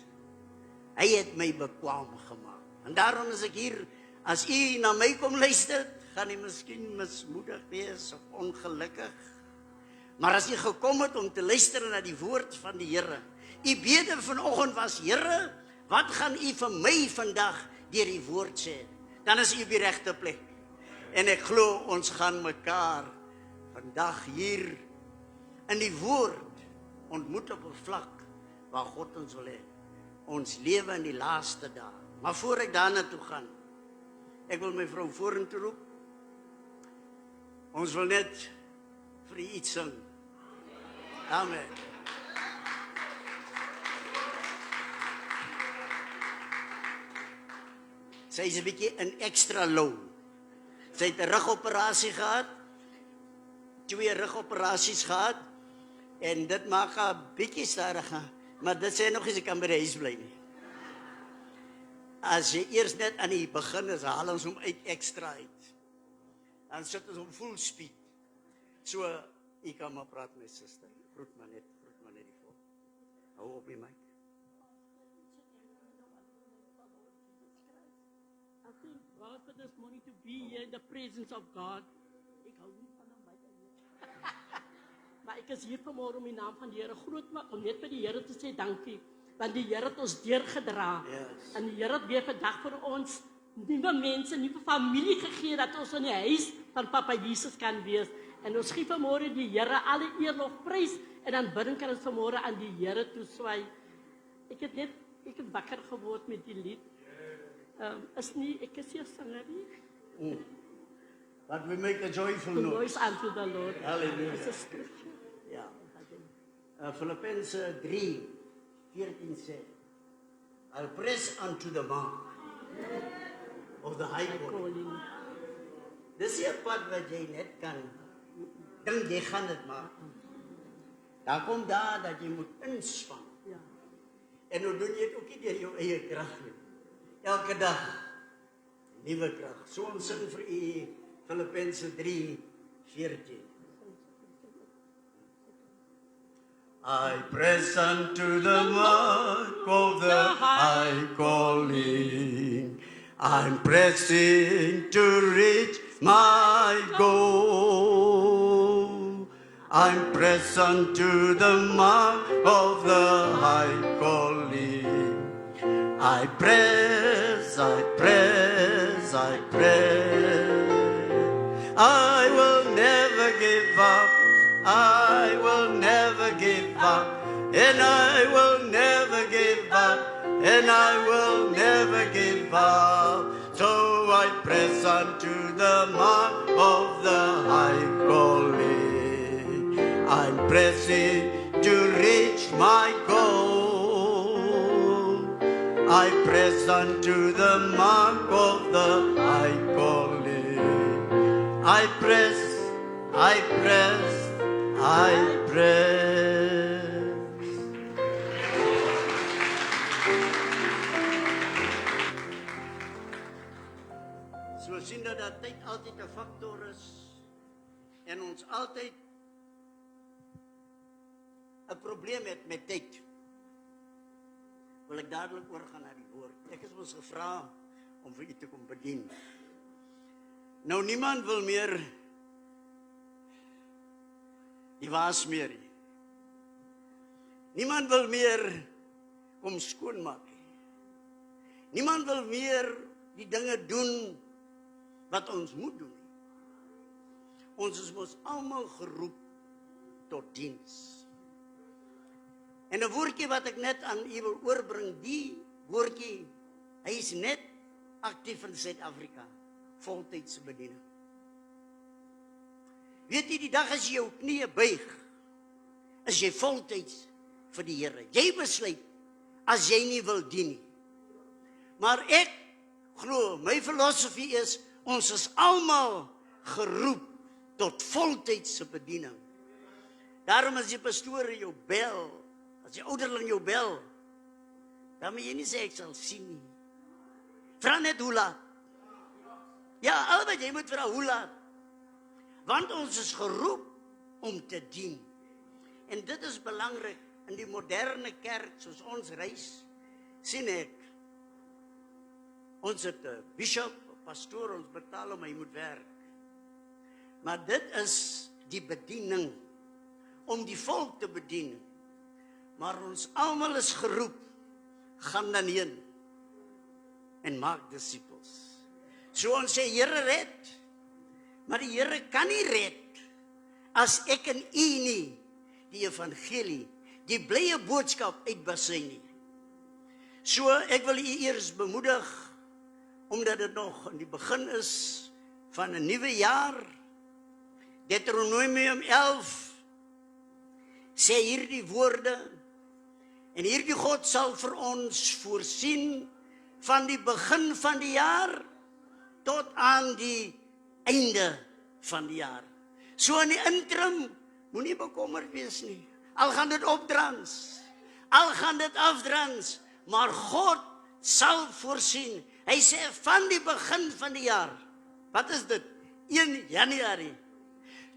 [SPEAKER 5] hy het my bekwaam gemaak. En daarom is ek hier, as u na my kom luister, gaan u miskien mismoedig wees of ongelukkig. Maar as u gekom het om te luister na die woord van die Here, u bede vanoggend was, Here, wat gaan u vir my vandag deur die woord sê? Dan is u op die regte plek. En ek glo ons gaan mekaar vandag hier in die woord ontmoet op 'n vlak waar God ons wil hê. Ons lewe in die laaste dae. Maar voor ek daarna toe gaan, ek wil my vrou vorentoe roep. Ons wil net vir u iets sing. Amen. Sy is 'n bietjie in extra low. Sy het 'n rugoperasie gehad, 2 rugoperasies gehad, en dit maak haar bietjie stadiger, maar dit sê nog nie sy kan by die huis bly nie. As jy eers net aan die begin is, haal ons hom uit extra uit. Dan sit ons hom full speed. So, jy kan maar praat met suster. Groet maar net die volk. Hou op die mic.
[SPEAKER 6] I thank God for this morning to be here in the presence of God. Ek hou nie van hom baie nie. Maar ek is hier vanmôre om die naam van die Here groot maak, om net vir die Here te sê dankie, want die Here het ons deurgedra.
[SPEAKER 5] Yes.
[SPEAKER 6] En die Here het weer vandag vir ons nuwe mense, nuwe familie gegee, dat ons in die huis van Papa Jesus kan wees. En ons gee vanmôre die Here alle eer nog prys, en dan bidden kan ons vanmôre aan die Here toeswy. Ek het wakker geword met die lied. Ek is nie 'n sanger nie.
[SPEAKER 5] But we make a joyful
[SPEAKER 6] The
[SPEAKER 5] noise.
[SPEAKER 6] noise unto the Lord.
[SPEAKER 5] Hallelujah.
[SPEAKER 6] It's a scripture.
[SPEAKER 5] Ja. Filippense 3:14 sê, I'll press unto the mark of the high calling.
[SPEAKER 6] Calling.
[SPEAKER 5] Dis 'n pad wat jy net kan dink jy gaan dit maak. Daar kom daar dat jy moet inspann.
[SPEAKER 6] Ja.
[SPEAKER 5] En nou doen jy dit ook nie deur jou eie krag nie. Elke dag nuwe krag. So ons sing vir u Filippense 3:14. I press unto the mark of the high calling. I'm pressing to reach my goal. I'm pressing unto the mark of the high calling. I press, I press, I press. I will never give up. I will never give up. And I will never give up. And I will never give up. So I press unto the mark of the high calling. I'm pressing to reach my goal. I press unto the mark of the high calling. I press, I press, I press. So sien dat tyd altyd 'n faktor is en ons altyd 'n probleem het met tyd. Wil ek dadelik oorgaan na die woord. Ek is ons gevra om vir u te kom bedien. Nou niemand wil meer die was meer nie. Niemand wil meer kom skoonmaak nie. Niemand wil meer die dinge doen wat ons moet doen nie. Ons is mos almal geroep tot diens. En 'n woordjie wat ek net aan u wil oorbring, die woordjie, hy is net aktief in Suid-Afrika, voltydse bediening. Weet jy, die dag as jy jou knieë buig, is jy voltyds vir die Here. Jy besluit as jy nie wil dien nie. Maar ek glo, my filosofie is, ons is almal geroep tot voltydse bediening. Daarom as die pastoor jou bel, as die ouderling jou bel, dan moet jy nie sê ek sal sien nie. Vra net hoe laat. Ja, albei jy moet vra hoe laat. Want ons is geroep om te dien. En dit is belangrik in die moderne kerk, soos ons reis, sien ek, ons het 'n bishop, 'n pastoor, ons betaal hom, hy moet werk. Maar dit is die bediening, om die volk te bedien. Maar ons almal is geroep, gaan dan heen en maak disippels. So ons sê, Here red, maar die Here kan nie red, as ek en u nie, die evangelie, die blye boodskap uitbasyn nie. So ek wil u eers bemoedig, omdat dit nog in die begin is van 'n nuwe jaar. Deuteronomium 11 sê hierdie woorde, en hierdie God sal vir ons voorsien van die begin van die jaar tot aan die einde van die jaar. So in die interim, moenie bekommerd wees nie. Al gaan dit opdrans, al gaan dit afdrans, maar God sal voorsien. Hy sê van die begin van die jaar, wat is dit? 1 Januarie,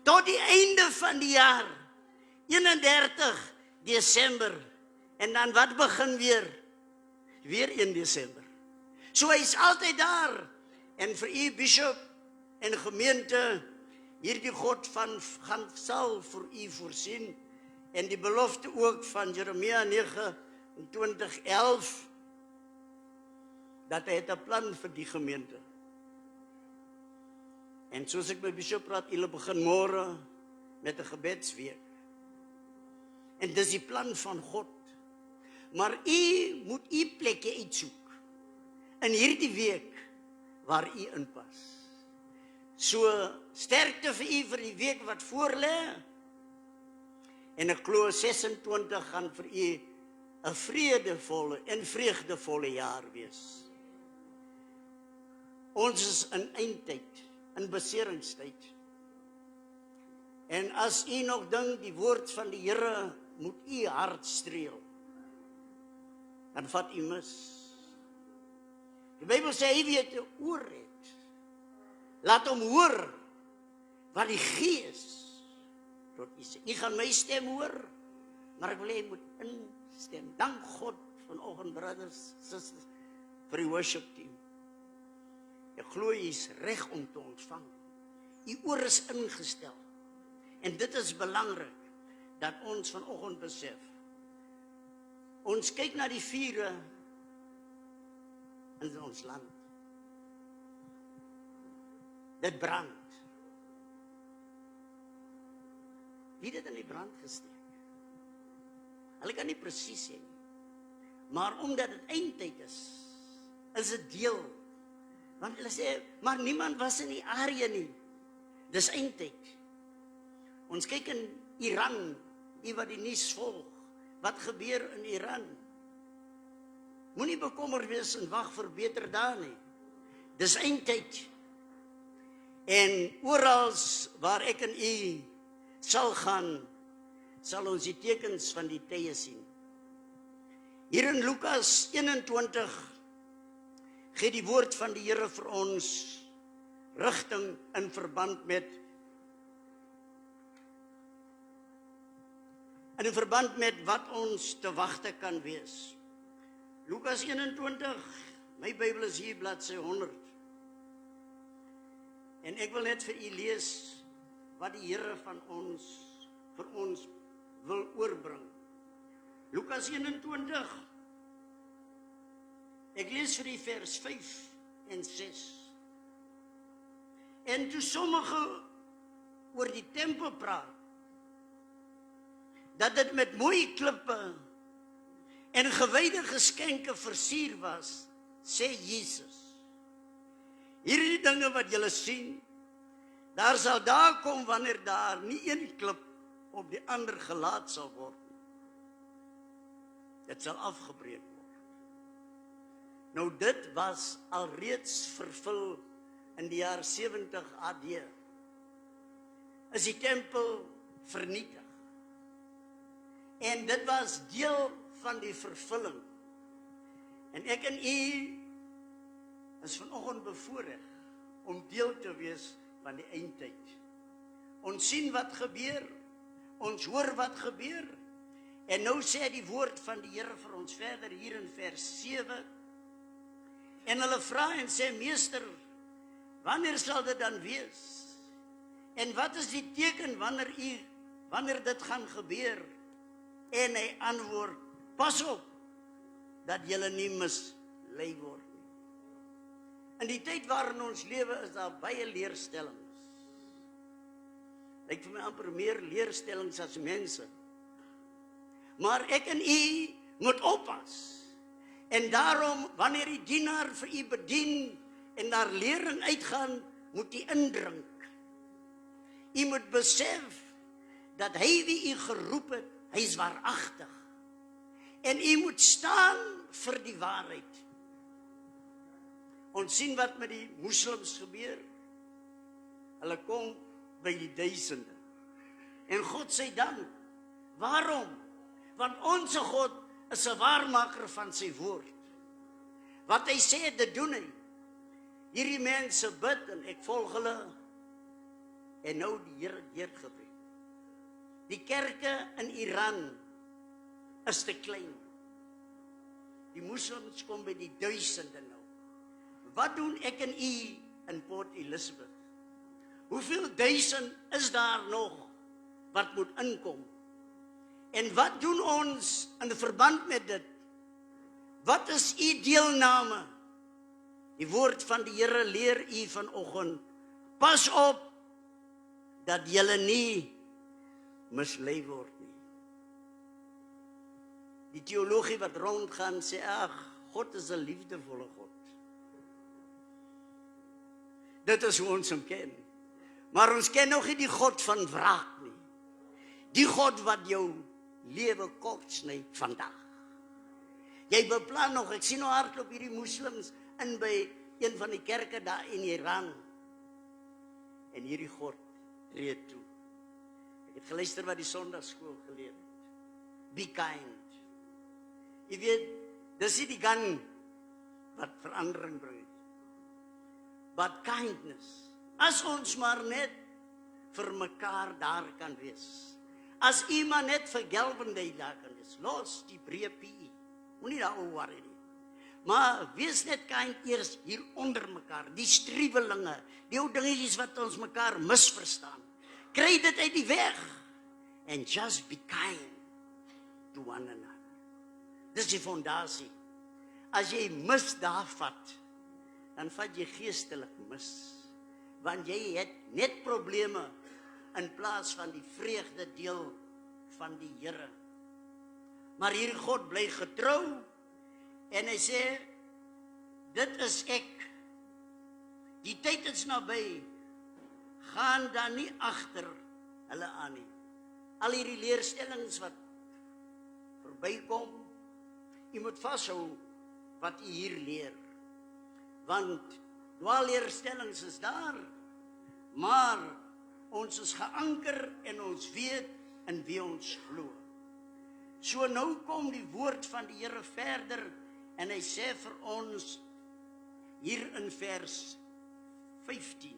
[SPEAKER 5] tot die einde van die jaar, 31 Desember, en dan wat begin weer? Weer 1 Desember. So hy is altyd daar, en vir u bishop en gemeente, hierdie God sal vir u voorsien, en die belofte ook van Jeremia 29:11, dat hy het 'n plan vir die gemeente. En soos ek met bishop praat, julle begin môre met 'n gebedsweek. En dis die plan van God. Maar u moet u plekkie uitsoek in hierdie week waar u inpas. So sterkte vir u vir die week wat voor lê. En ek glo 26 gaan vir u 'n vredevolle en vreugdevolle jaar wees. Ons is in eindtyd, in beseringstyd. En as u nog dink die woord van die Here moet u hart streel, dan vat u mis. Die Bybel sê hy wie 'n oor het, laat hom hoor wat die Gees tot u sê. U gaan my stem hoor, maar ek wil hê jy moet instem. Dank God vanoggend, brothers, sisters, vir die worship team. Ek glo jy is reg om te ontvang. U oor is ingestel. En dit is belangrik dat ons vanoggend besef. Ons kyk na die vure in ons land. Dit brand. Wie het dit in die brand gesteek? Hulle kan nie presies sê nie. Maar omdat dit eindtyd is dit deel. Want hulle sê, maar niemand was in die area nie. Dis eindtyd. Ons kyk in Iran, die wat die nuus volg. Wat gebeur in Iran? Moenie bekommerd wees en wag vir beter dae nie. Dis eindtyd. En oral waar ek en u sal gaan, sal ons die tekens van die tye sien. Hier in Lukas 21 gee die woord van die Here vir ons rigting in verband met wat ons te wagte kan wees. Lukas 21, my Bybel is hier bladsy 100. En ek wil net vir u lees wat die Here vir ons wil oorbring. Lukas 21. Ek lees vir die vers 5 en 6. En toe sommige oor die tempel praat, dat dit met mooi klippe en gewyde geskenke versier was, sê Jesus, hierdie dinge wat julle sien, daar sal daar kom wanneer daar nie een klip op die ander gelaat sal word nie. Dit sal afgebreek word. Nou dit was alreeds vervul in die jaar 70 AD. Is die tempel vernietig. En dit was deel van die vervulling. En ek en u is vanoggend bevoorreg om deel te wees van die eindtyd. Ons sien wat gebeur, ons hoor wat gebeur, en nou sê die woord van die Here vir ons verder hier in vers 7, en hulle vra en sê, meester, wanneer sal dit dan wees? En wat is die teken wanneer dit gaan gebeur? En hy antwoord, pas op, dat julle nie mislei word nie. In die tyd waarin ons lewe is daar baie leerstellings. Lyk vir my amper meer leerstellings as mense. Maar ek en u moet oppas. En daarom, wanneer die dienaar vir u bedien en daar lering uitgaan, moet u indrink. U moet besef dat hy wie u geroep het, hy is waaragtig. En u moet staan vir die waarheid. Ons sien wat met die moslems gebeur. Hulle kom by die duisende. En God sê dank. Waarom? Want ons God is 'n waarmaker van sy woord. Wat hy sê, dit doen hy. Hierdie mense bid en ek volg hulle. En nou die Here deurgebreek. Die kerke in Iran is te klein. Die moslems kom by die duisende nou. Wat doen ek en u in Port Elizabeth? Hoeveel duisend is daar nog wat moet inkom? En wat doen ons in verband met dit? Wat is u deelname? Die woord van die Here leer u vanoggend. Pas op dat julle nie mislei word nie. Die teologie wat rondgaan sê, ag, God is 'n liefdevolle God. Dit is hoe ons hom ken. Maar ons ken nog nie die God van wraak nie. Die God wat jou lewe kort sny vandag. Jy beplan nog, ek sien nou hardloop hierdie moslems in by een van die kerke daar in Iran. En hierdie God tree toe. Ek het geluister wat die Sondagskool geleer het. Be kind. Jy weet, dis nie die gun wat verandering bring. But kindness. As ons maar net vir mekaar daar kan wees. As iemand net vergelbendheid daar kan wees. Los die breë PE. Moenie daaroor worry nie. Maar wees net kind eers hier onder mekaar. Die striwelinge, die ou dingetjies wat ons mekaar misverstaan. Kry dit uit die weg. And just be kind to one another. Dis die fondasie. As jy mis daar vat, dan vat jy geestelik mis. Want jy het net probleme in plaas van die vreugde deel van die Here. Maar hierdie God bly getrou en hy sê, dit is ek. Die tyd is naby. Gaan dan nie agter hulle aan nie. Al hierdie leerstellings wat verbykom, jy moet vashou wat jy hier leer. Want dwaalleerstellings is daar, maar ons is geanker en ons weet in wie ons glo. So nou kom die woord van die Here verder en hy sê vir ons hier in vers 15.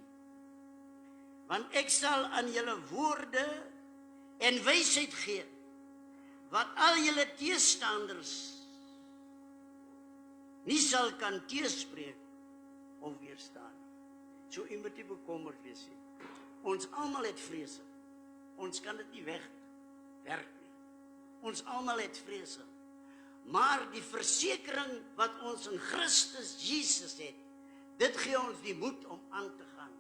[SPEAKER 5] Want ek sal aan julle woorde en wysheid gee, wat al julle teestanders nie sal kan teespreek of weerstaan. So u moet nie bekommerd wees nie. Ons almal het vrese. Ons kan dit nie wegwerk nie. Ons almal het vrese. Maar die versekering wat ons in Christus Jesus het, dit gee ons die moed om aan te gaan.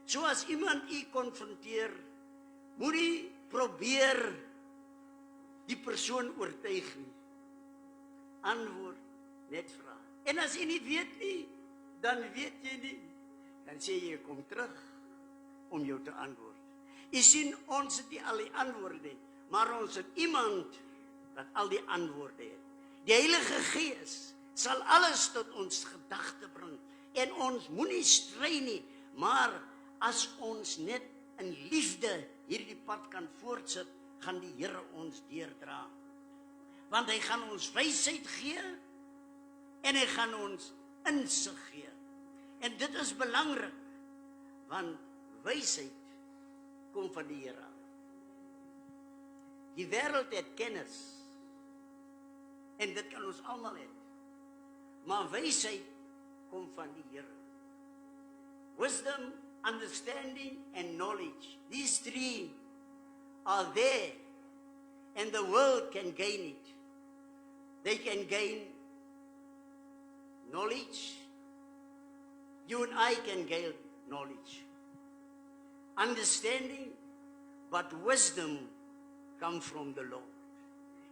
[SPEAKER 5] So as iemand u konfronteer, moet u probeer die persoon oortuig nie. antwoord net vra. En as jy nie weet nie, dan weet jy nie. Dan sê jy kom terug om jou te antwoord. Jy sien, ons het nie al die antwoorde nie, maar ons het iemand wat al die antwoorde het. Die Heilige Gees sal alles tot ons gedagte bring en ons moenie stry nie, maar as ons net in liefde hierdie pad kan voortsit, gaan die Here ons deurdra. Want hy gaan ons wysheid gee en hy gaan ons insig gee. En dit is belangrik, want wysheid kom van die Here. Die wêreld het kennis en dit kan ons almal hê. Maar wysheid kom van die Here. Wisdom, understanding and knowledge. These three are there and the world can gain it. They can gain knowledge. You and I can gain knowledge. Understanding, but wisdom comes from the Lord.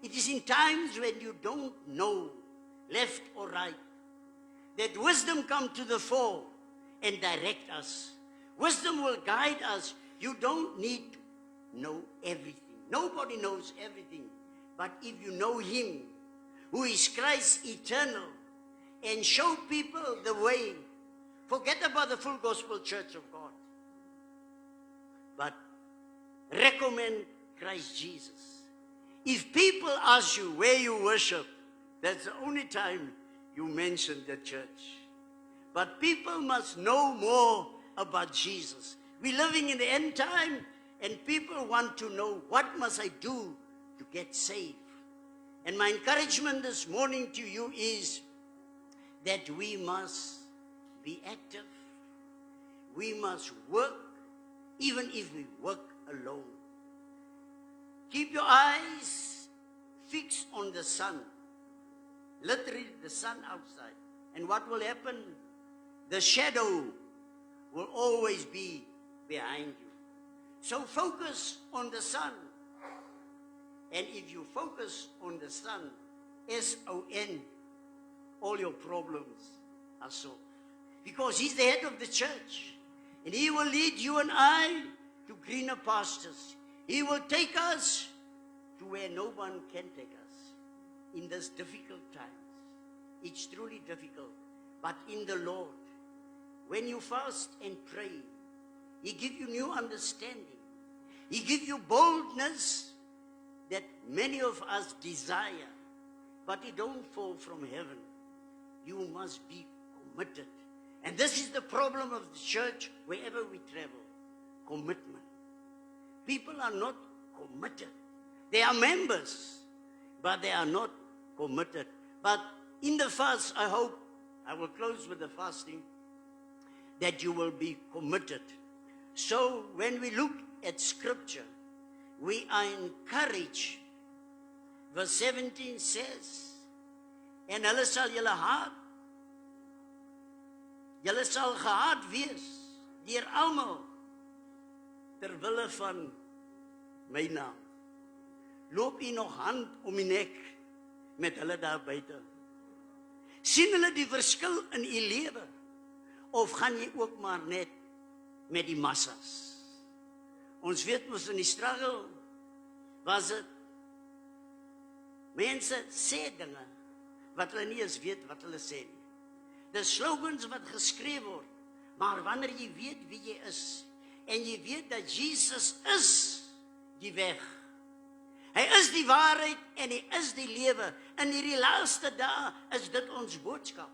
[SPEAKER 5] It is in times when you don't know left or right that wisdom comes to the fore and direct us. Wisdom will guide us. You don't need to know everything. Nobody knows everything. But if you know Him, who is Christ eternal, and show people the way, forget about the full gospel church of God, but recommend Christ Jesus. If people ask you where you worship, that's the only time you mention the church. But people must know more about Jesus. We're living in the end time, and people want to know, what must I do to get saved? And my encouragement this morning to you is that we must be active. We must work, even if we work alone. Keep your eyes fixed on the sun. Literally, the sun outside. And what will happen? The shadow will always be behind you. So focus on the sun. And if you focus on the sun, S-O-N, all your problems are solved. Because He's the head of the church. And He will lead you and I to greener pastures. He will take us to where no one can take us in these difficult times. It's truly difficult. But in the Lord, when you fast and pray, He gives you new understanding. He gives you boldness that many of us desire, but it don't fall from heaven. You must be committed. And this is the problem of the church wherever we travel. Commitment. People are not committed. They are members, but they are not committed. But in the fast, I hope, I will close with the fasting, that you will be committed. So when we look at Scripture, we are encouraged. Verse 17 says, en hulle sal julle haat. Julle sal gehaat wees deur almal ter wille van my naam. Loop u nog hand om die nek met hulle daar buite? Sien hulle die verskil in u lewe? Of gaan jy ook maar net met die massas? Ons weet mos in die struggle was dit mense sê dinge wat hulle nie eens weet wat hulle sê nie. Dis slogans wat geskryf word, maar wanneer jy weet wie jy is en jy weet dat Jesus is die weg, hy is die waarheid en hy is die lewe. In hierdie laaste dae is dit ons boodskap.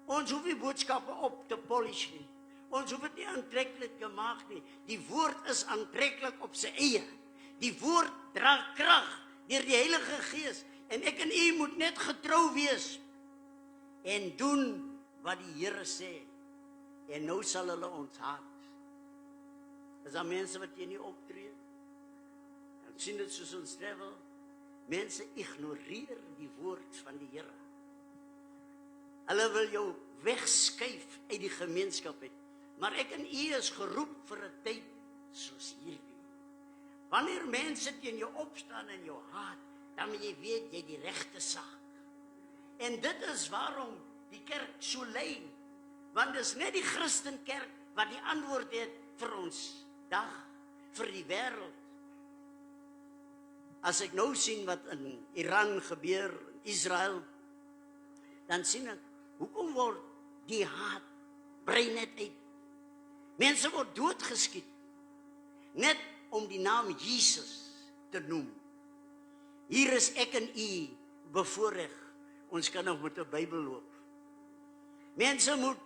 [SPEAKER 5] Ons hoef nie boodskappe op te polish nie. Ons hoef dit nie aantreklik te maak nie. Die woord is aantreklik op sy eie. Die woord dra krag deur die Heilige Gees. En ek en u moet net getrou wees en doen wat die Here sê. En nou sal hulle ons haat. Is daar mense wat jy nie optree? Ek sien dit soos ons travel. Mense ignoreer die woord van die Here. Hulle wil jou wegskuif uit die gemeenskap uit. Maar ek en u is geroep vir 'n tyd soos hierdie. Wanneer mense teen jou opstaan en jou haat, dan moet jy weet jy die regte sak. En dit is waarom die kerk so lei. Want dis net die Christenkerk wat die antwoord het vir ons dag, vir die wêreld. As ek nou sien wat in Iran gebeur, in Israel, dan sien ek, hoekom word die haat brei net uit? Mense word doodgeskiet, net om die naam Jesus te noem. Hier is ek en u bevoorreg, ons kan nog met 'n Bybel loop. Mense moet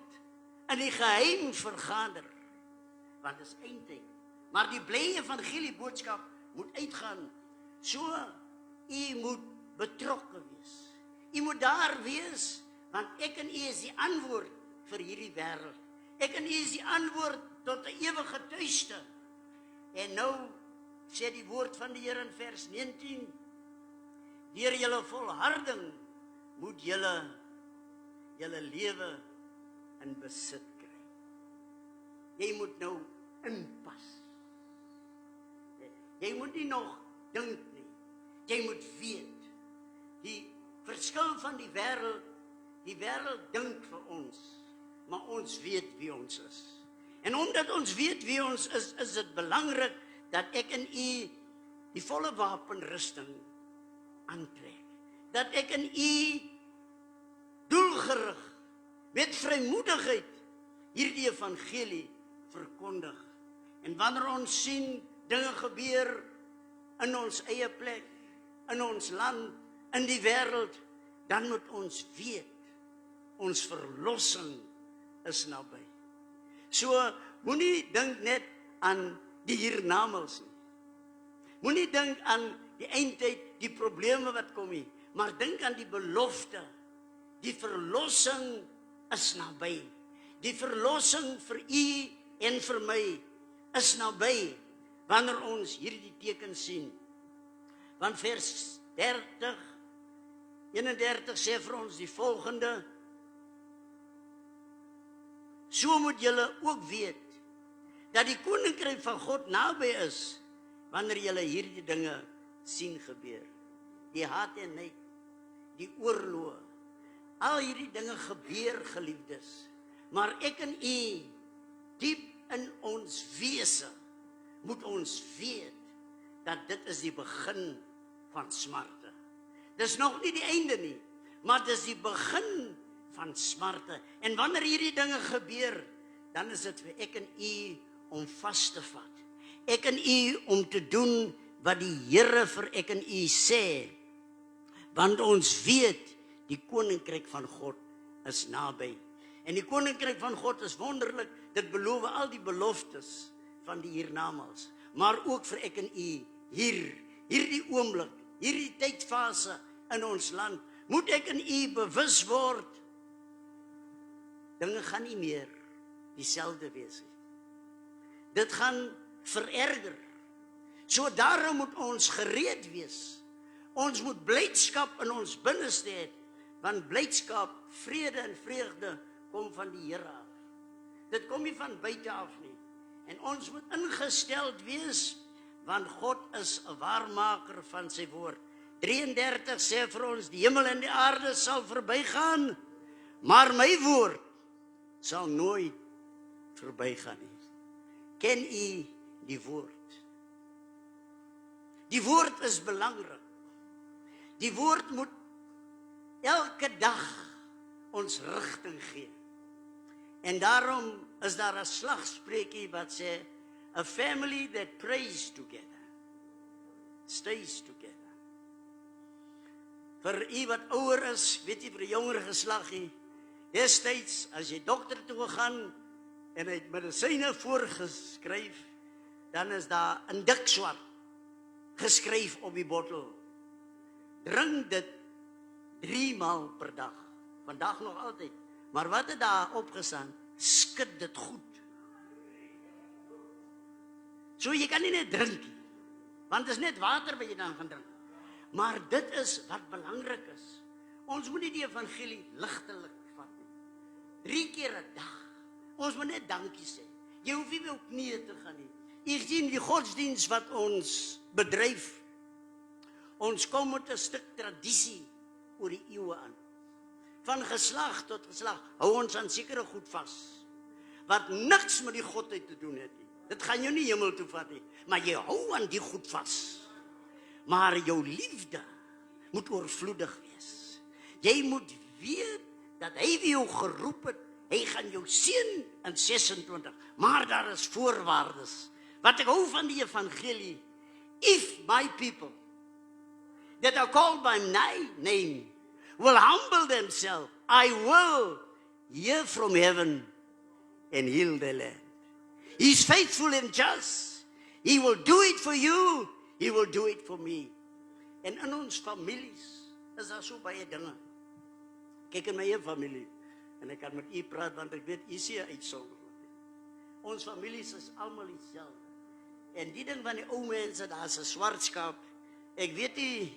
[SPEAKER 5] in die geheim vergader, want dit is eindtyd. Maar die blye evangelie boodskap moet uitgaan, so u moet betrokke wees. U moet daar wees, want ek en u is die antwoord vir hierdie wêreld. Ek en u is die antwoord tot 'n ewige tuiste. En nou sê die woord van die Here in vers 19, deur julle volharding moet julle lewe in besit kry. Jy moet nou inpas. Jy moet nie nog dink nie. Jy moet weet. Die verskil van die wêreld dink vir ons, maar ons weet wie ons is. En omdat ons weet wie ons is dit belangrik dat ek en u die volle wapenrusting aantrek. Dat ek en u doelgerig, met vrymoedigheid, hierdie evangelie verkondig. En wanneer ons sien dinge gebeur in ons eie plek, in ons land, in die wêreld, dan moet ons weet, ons verlossing is naby. So, moenie dink net aan die hiernamaals nie. Moenie dink aan die eindtyd, die probleme wat kom nie, maar dink aan die belofte. Die verlossing is naby. Die verlossing vir u en vir my is naby, wanneer ons hierdie teken sien. Want vers 31 sê vir ons die volgende: so moet julle ook weet, dat die koninkryk van God naby is, wanneer julle hierdie dinge sien gebeur. Die haat en nait, die oorloë, al hierdie dinge gebeur, geliefdes. Maar ek en u, diep in ons wese, moet ons weet, dat dit is die begin van smarte. Dis nog nie die einde nie, maar dis die begin van smarte. En wanneer hierdie dinge gebeur, dan is dit vir ek en u om vas te vat. Ek en u om te doen wat die Here vir ek en u sê. Want ons weet, die koninkryk van God is naby. En die koninkryk van God is wonderlik, dit beloof al die beloftes van die hiernamaals. Maar ook vir ek en u hierdie oomblik, hierdie tydfase in ons land, moet ek en u bewus word, dinge gaan nie meer dieselfde wees nie. Dit gaan vererger. So daarom moet ons gereed wees. Ons moet blydskap in ons binneste hê, want blydskap, vrede en vreugde kom van die Here af. Dit kom nie van buite af nie. En ons moet ingesteld wees, want God is 'n waarmaker van sy woord. 33 sê vir ons, die hemel en die aarde sal verbygaan, maar my woord sal nooit verbygaan nie. Ken u die woord? Die woord is belangrik. Die woord moet elke dag ons rigting gee. En daarom is daar 'n slagspreekie wat sê, a family that prays together stays together. Vir u wat ouer is, weet jy, vir die jonger geslaggie, destyds as jy dokter toe gaan en hy het medisyne voorgeskryf, dan is daar in dik swart geskryf op die bottel, drink dit 3 maal per dag. Vandag nog altyd. Maar wat het daar opgestaan? Skud dit goed. So jy kan nie net drink nie, want dit is net water wat jy dan gaan drink. Maar dit is wat belangrik is. Ons moet nie die evangelie ligtelik vat nie. 3 keer 'n dag. Ons moet net dankie sê. Jy hoef nie meer op knieë te gaan nie. Jy sien die godsdiens wat ons bedryf. Ons kom met 'n stuk tradisie oor die eeue aan. van geslag tot geslag, hou ons aan sekere goed vas, wat niks met die godheid te doen het nie. Dit gaan jou nie hemel toe vat nie, maar jy hou aan die goed vas. Maar jou liefde moet oorvloedig wees. Jy moet weet dat hy wie jou geroep het, hy gaan jou seën in 26, maar daar is voorwaardes. Wat ek hou van die evangelie, if my people that are called by my name will humble themselves, I will hear from heaven and heal their land. He's faithful and just. He will do it for you. He will do it for me. En in ons families is daar so baie dinge. Kyk in my eie familie, en ek kan met u praat, want ek weet, u sê uitsondering. Ons families is almal dieselfde. En die ding van die ou mense, daar is 'n swart skaap. Ek weet nie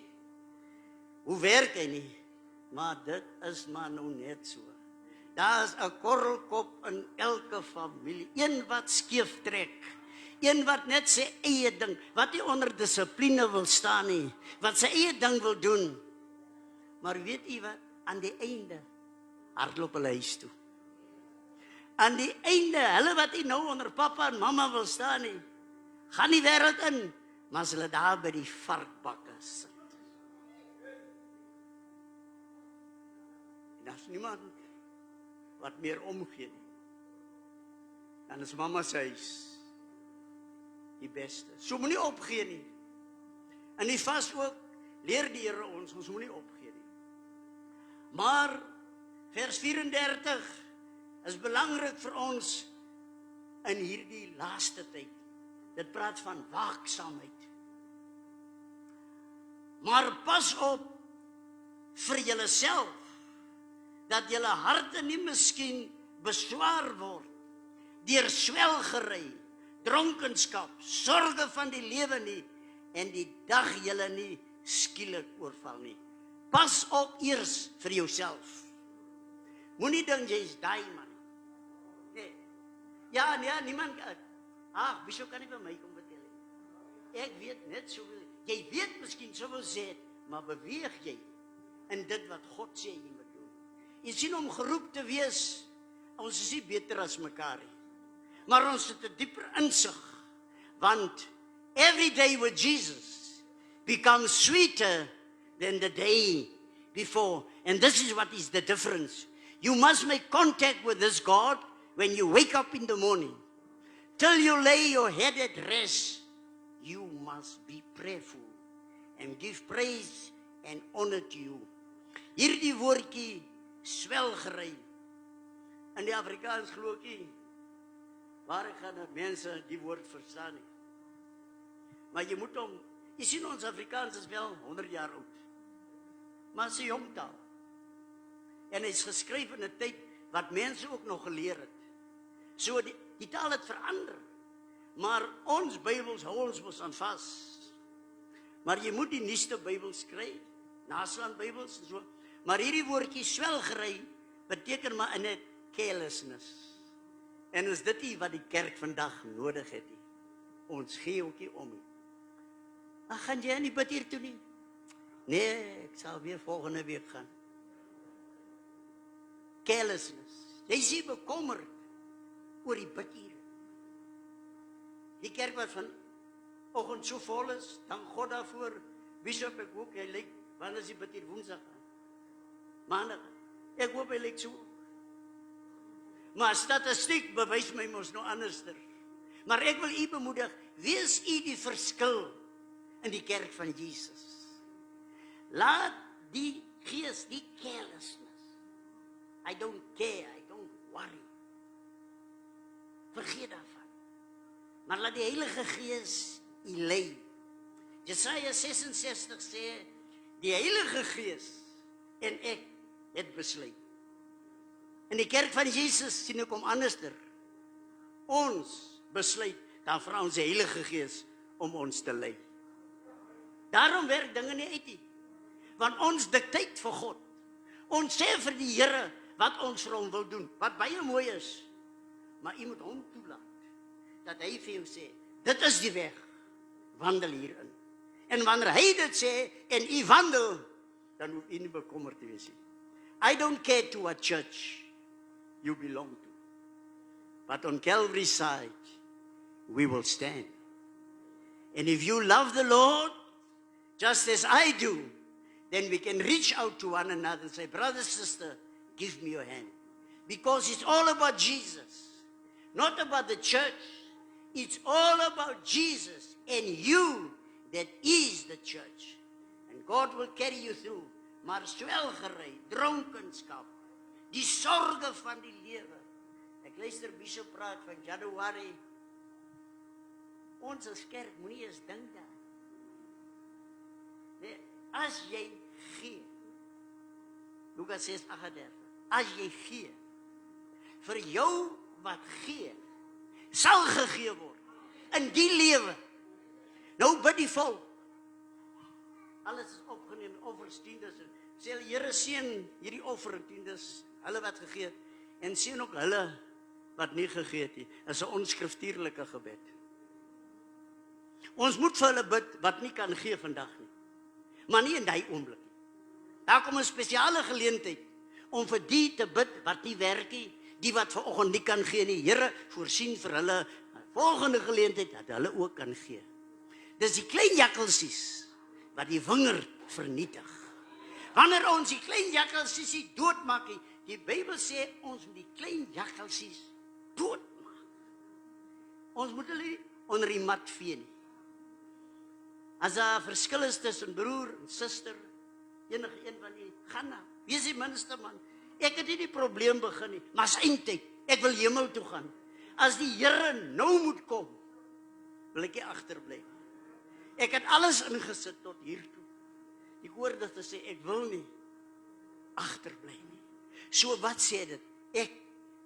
[SPEAKER 5] hoe werk hy nie, maar dit is maar nou net so. Daar is 'n korrelkop in elke familie, een wat skeef trek, een wat net sy eie ding, wat nie onder dissipline wil staan nie, wat sy eie ding wil doen. Maar weet u wat, aan die einde hardloop hulle huis toe. Aan die einde, hulle wat nie nou onder papa en mama wil staan nie, gaan die wêreld in, maar as hulle daar by die varkbakke sit. En as niemand wat meer omgee nie, dan is mama se huis die beste. So moenie opgee nie. En die vas ook, leer die Here ons moenie opgee nie. Maar vers 34 is belangrik vir ons in hierdie laaste tyd. Dit praat van waaksaamheid. Maar pas op vir julleself, dat julle harte nie miskien beswaar word deur swelgery, dronkenskap, sorge van die lewe nie, en die dag julle nie skielik oorval nie. Pas op eers vir jouself. Moenie dink jy's daai man. Nee. Ja, niemand. Bishop kan nie vir my kom vertel nie. Ek weet net soveel. Jy weet miskien soveel sê, maar beweeg jy in dit wat God sê jy moet doen. Jy sien om geroep te wees, ons is nie beter as mekaar nie. Maar ons het 'n dieper insig, want every day with Jesus becomes sweeter than the day before. And this is what is the difference. You must make contact with this God when you wake up in the morning. Till you lay your head at rest, you must be prayerful and give praise and honor to you. Hierdie woordjie swelgery. In die Afrikaans glo ek nie, waar ek gaan dat mense die woord verstaan nie. Maar jy moet hom, jy sien ons Afrikaans is wel 100 jaar oud. Maar is 'n jong taal. En hy is geskryf in 'n tyd wat mense ook nog geleer het. So die taal het verander. Maar ons Bybels hou ons mos aan vas. Maar jy moet die nuutste Bybels kry, Nasland Bybels en so. Maar hierdie woordjie swelgery beteken maar net carelessness. En is dit nie wat die kerk vandag nodig het nie. Ons gee ook nie om nie. Gaan jy nie bid hier toe nie? Nee, ek sal weer volgende week gaan. Carelessness. Jy is nie bekommerd oor die bidure. Die kerk wat vanoggend so vol is, dank God daarvoor. Bishop, ek hoop hy lyk, wanneer is die bidure Woensdag? Maandag. Ek hoop hy lyk so. Maar statistiek bewys my mos nou anderster. Maar ek wil u bemoedig, wees u die verskil in die kerk van Jesus. Laat die gees, die carelessness, I don't care, I don't worry, vergeet daarvan. Maar laat die Heilige Gees u lei. Jesaja 66 sê, die Heilige Gees en ek het besluit. In die kerk van Jesus sien ek om anderster. Ons besluit, dan vra ons die Heilige Gees om ons te lei. Daarom werk dinge nie uit nie. Want ons dikteer vir God. Ons sê vir die Here wat ons vir hom wil doen, wat baie mooi is. Maar u moet hom toelaat, dat hy vir jou sê, dit is die weg, wandel hierin. En wanneer hy dit sê, en u wandel, dan hoef u nie bekommerd te wees nie. I don't care to what church you belong to. But on Calvary's side, we will stand. And if you love the Lord, just as I do, then we can reach out to one another and say, brother, sister, give me your hand. Because it's all about Jesus, not about the church. It's all about Jesus and you that is the church. And God will carry you through. Maar swelgery, dronkenskap, die sorge van die lewe. Ek luister Bishop praat van Januarie. Ons as kerk moenie eens dink daar. Nee, as jy gee, Lukas 6:38, as jy gee, vir jou wat gee, sal gegee word in die lewe. Nou bid die volk. Alles is opgeneem, offers, tiendes. Sê die Here seën hierdie offer en tiendes, hulle wat gegee het, en seën ook hulle wat nie gegee het nie. Is 'n onskriftuurlike gebed. Ons moet vir hulle bid wat nie kan gee vandag nie. Maar nie in daai oomblik nie. Daar kom 'n spesiale geleentheid om vir die te bid wat nie werk nie, die wat vanoggend nie kan gee nie. Here, voorsien vir hulle 'n volgende geleentheid dat hulle ook kan gee. Dis die klein jakkalsies wat die wingerd vernietig. Wanneer ons die klein jakkalsies doodmaak, die Bybel sê ons moet die klein jakkalsies doodmaak. Ons moet hulle onder die mat vee nie. As daar verskil is tussen broer en suster, enige een van die, gaan na, wees die minste man. Ek het nie die probleem begin nie, maar is eindtyd, ek wil hemel toe gaan. As die Here nou moet kom, wil ek nie agterbly. Ek het alles ingesit tot hier toe. Die woorde te sê, ek wil nie agterbly nie. So wat sê dit? Ek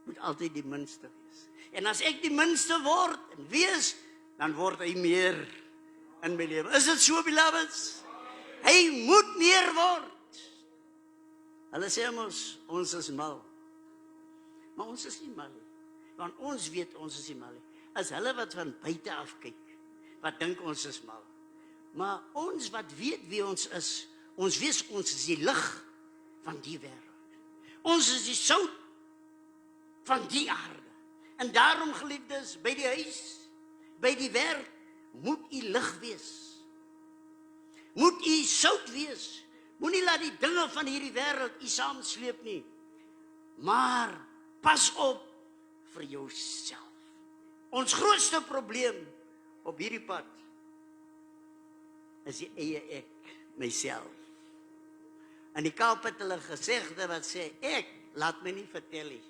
[SPEAKER 5] moet altyd die minste wees. En as ek die minste word en wees, dan word hy meer in my lewe. Is dit so, beloveds? Hy moet meer word. Hulle sê ons is mal. Maar ons is nie mal nie. Want ons weet ons is nie mal nie. As hulle wat van buite af kyk, wat dink ons is mal. Maar ons wat weet wie ons is die lig van die wêreld. Ons is die sout van die aarde. En daarom, geliefdes, by die huis, by die werk, moet u lig wees. Moet u sout wees. Moenie laat die dinge van hierdie wêreld u saamsleep nie. Maar pas op vir jouself. Ons grootste probleem op hierdie pad is die eie ek, myself. In die Kaap het hulle gesegde wat sê, ek laat my nie vertel nie.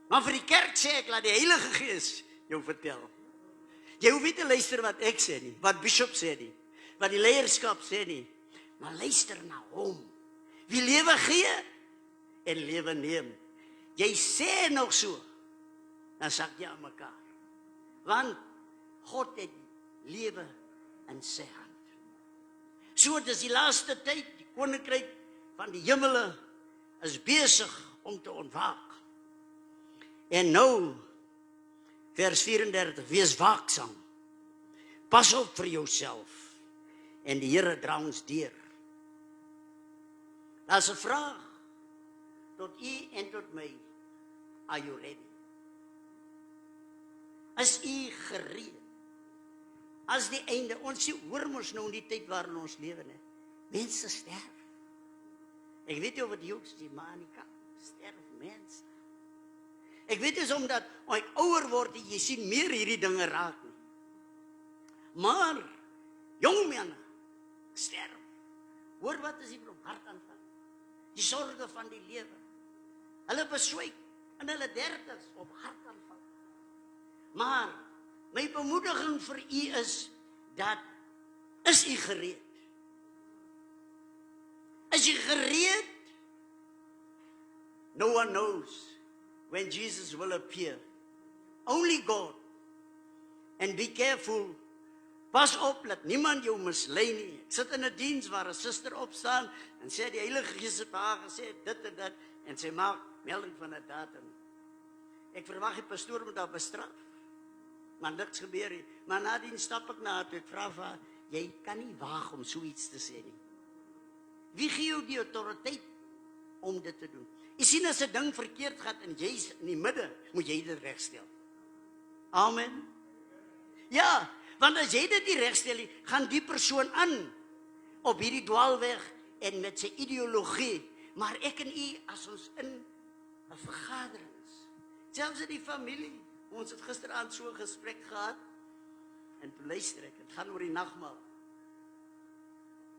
[SPEAKER 5] Maar vir die kerk sê ek, laat die Heilige Gees jou vertel. Jy hoef nie te luister wat ek sê nie, wat Bishop sê nie, wat die leierskap sê nie, maar luister na hom. Wie lewe gee en lewe neem. Jy sê nog so, dan sak jy aan mekaar. Want God het lewe in sy hand. So, dis die laaste tyd, die koninkryk van die hemele is besig om te ontwaak. En nou, vers 34, wees waaksaam. Pas op vir jouself. En die Here dra ons deur. Daar's 'n vraag tot u en tot my. Are you ready? Is u gereed? As die einde, ons hoor mos nou in die tyd waarin ons lewe, né? Mense sterf. Ek weet nie of dit jous die maar in die kant sterf mense. Ek weet is omdat ek ouer word en jy sien meer hierdie dinge raak nie. Maar jong mense sterf. Hoor wat is die hartaanval? Die sorge van die lewe. Hulle beswyk in hulle 30's op hartaanval. Maar my bemoediging vir u is dat is u gereed? Is u gereed? No one knows when Jesus will appear. Only God. And be careful. Pas op, laat niemand jou mislei nie. Ek sit in 'n diens waar 'n suster opstaan en sê die Heilige Gees het haar gesê dit en dat en sy maak melding van 'n datum. Ek verwag die pastoor moet haar bestraf. Maar niks gebeur nie. Maar nadien stap ek na haar toe, ek vra vir haar, jy kan nie waag om so iets te sê nie. Wie gee jou die autoriteit om dit te doen. Jy sien as 'n ding verkeerd gaan en jy's in die midde, moet jy dit regstel. Amen. Ja, want as jy dit nie regstel nie, gaan die persoon aan op hierdie dwaalweg en met sy ideologie. Maar ek en u, as ons in 'n vergadering is, selfs in die familie, ons het gisteraand so 'n gesprek gehad, en toe luister ek, het gaan oor die nagmaal.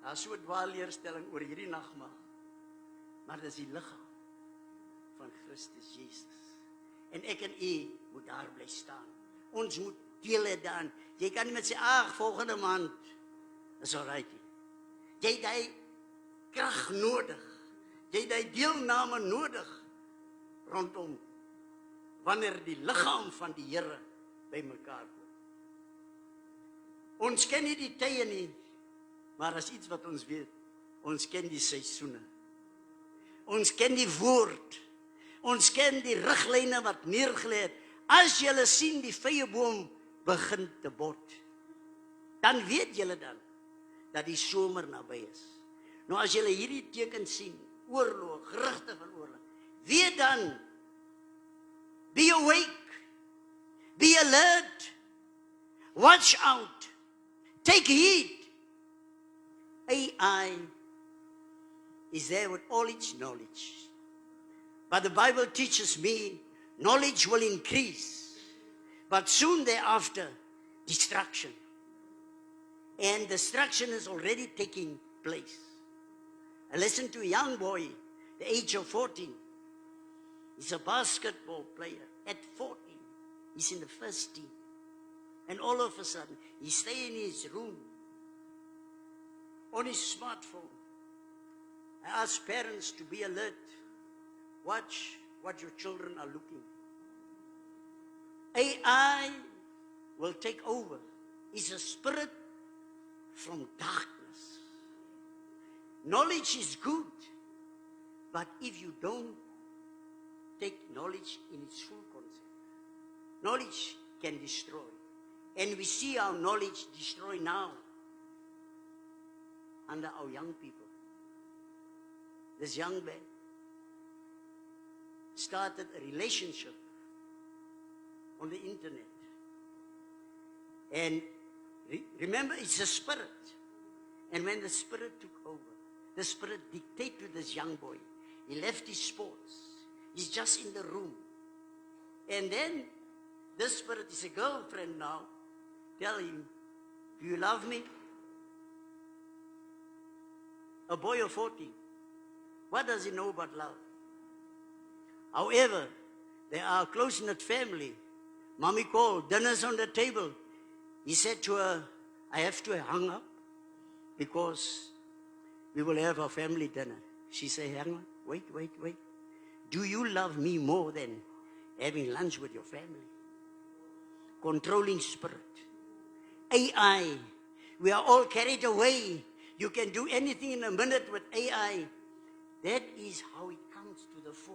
[SPEAKER 5] Daar is so 'n dwaalleerstelling oor hierdie nagmaal, maar dis die liggaam van Christus Jesus. En ek en u moet daar bly staan. Ons moet deel hê daaraan. Jy kan nie met sê, volgende maand is alright. Jy het die krag nodig. Jy het die deelname nodig rondom wanneer die liggaam van die Here bymekaar kom. Ons ken nie die tye nie, maar as iets wat ons weet, ons ken die seisoene. Ons ken die woord. Ons ken die riglyne wat neergelê het. As julle sien die vyeboom begin te bot, dan weet julle dan dat die somer naby is. Nou as julle hierdie teken sien, oorlog, gerugte van oorlog, weet dan, be awake, be alert, watch out, take heed. AI is there with all its knowledge. But the Bible teaches me knowledge will increase, but soon thereafter, destruction. And destruction is already taking place. I listened to a young boy, the age of 14. He's a basketball player. At 14, he's in the first team. And all of a sudden, he's staying in his room, on his smartphone. I ask parents to be alert. Watch what your children are looking. AI will take over. It's a spirit from darkness. Knowledge is good, but if you don't take knowledge in its full concept, knowledge can destroy. And we see our knowledge destroy now under our young people. This young man started a relationship on the internet. And remember, it's a spirit. And when the spirit took over, the spirit dictated to this young boy. He left his sports. He's just in the room. And then this spirit is a girlfriend now. Tell him, do you love me? A boy of 14. What does he know about love? However, they are a close-knit family. Mommy called, dinner's on the table. He said to her, I have to hang up because we will have our family dinner. She said, hang on, wait. Do you love me more than having lunch with your family? Controlling spirit. AI. We are all carried away. You can do anything in a minute with AI. That is how it comes to the fore.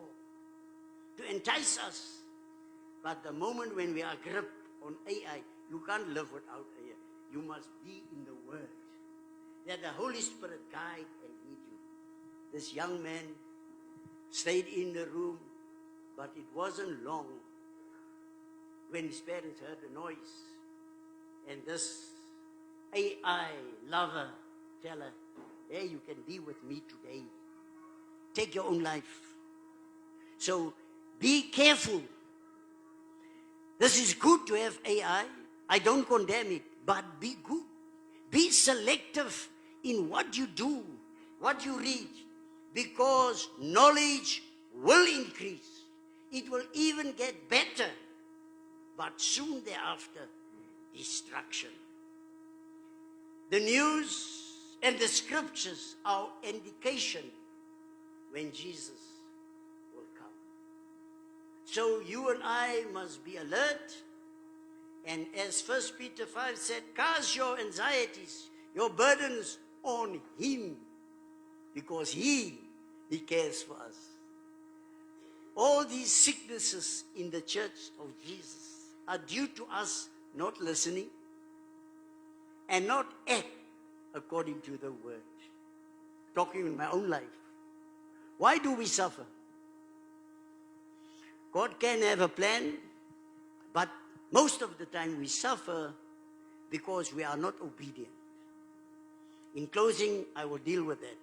[SPEAKER 5] To entice us. But the moment when we are gripped on AI, you can't live without AI. You must be in the Word. Let the Holy Spirit guide and lead you. This young man stayed in the room, but it wasn't long when his parents heard the noise. And this AI lover tell her, hey, you can be with me today. Take your own life. So be careful. This is good to have AI. I don't condemn it, but be good. Be selective in what you do, what you read, because knowledge will increase. It will even get better, but soon thereafter, destruction. The news and the scriptures are indication when Jesus will come. So you and I must be alert. And as 1 Peter 5 said, cast your anxieties, your burdens on Him, because He cares for us. All these sicknesses in the church of Jesus are due to us not listening and not act according to the word. Talking in my own life. Why do we suffer? God can have a plan, but most of the time we suffer because we are not obedient. In closing, I will deal with that.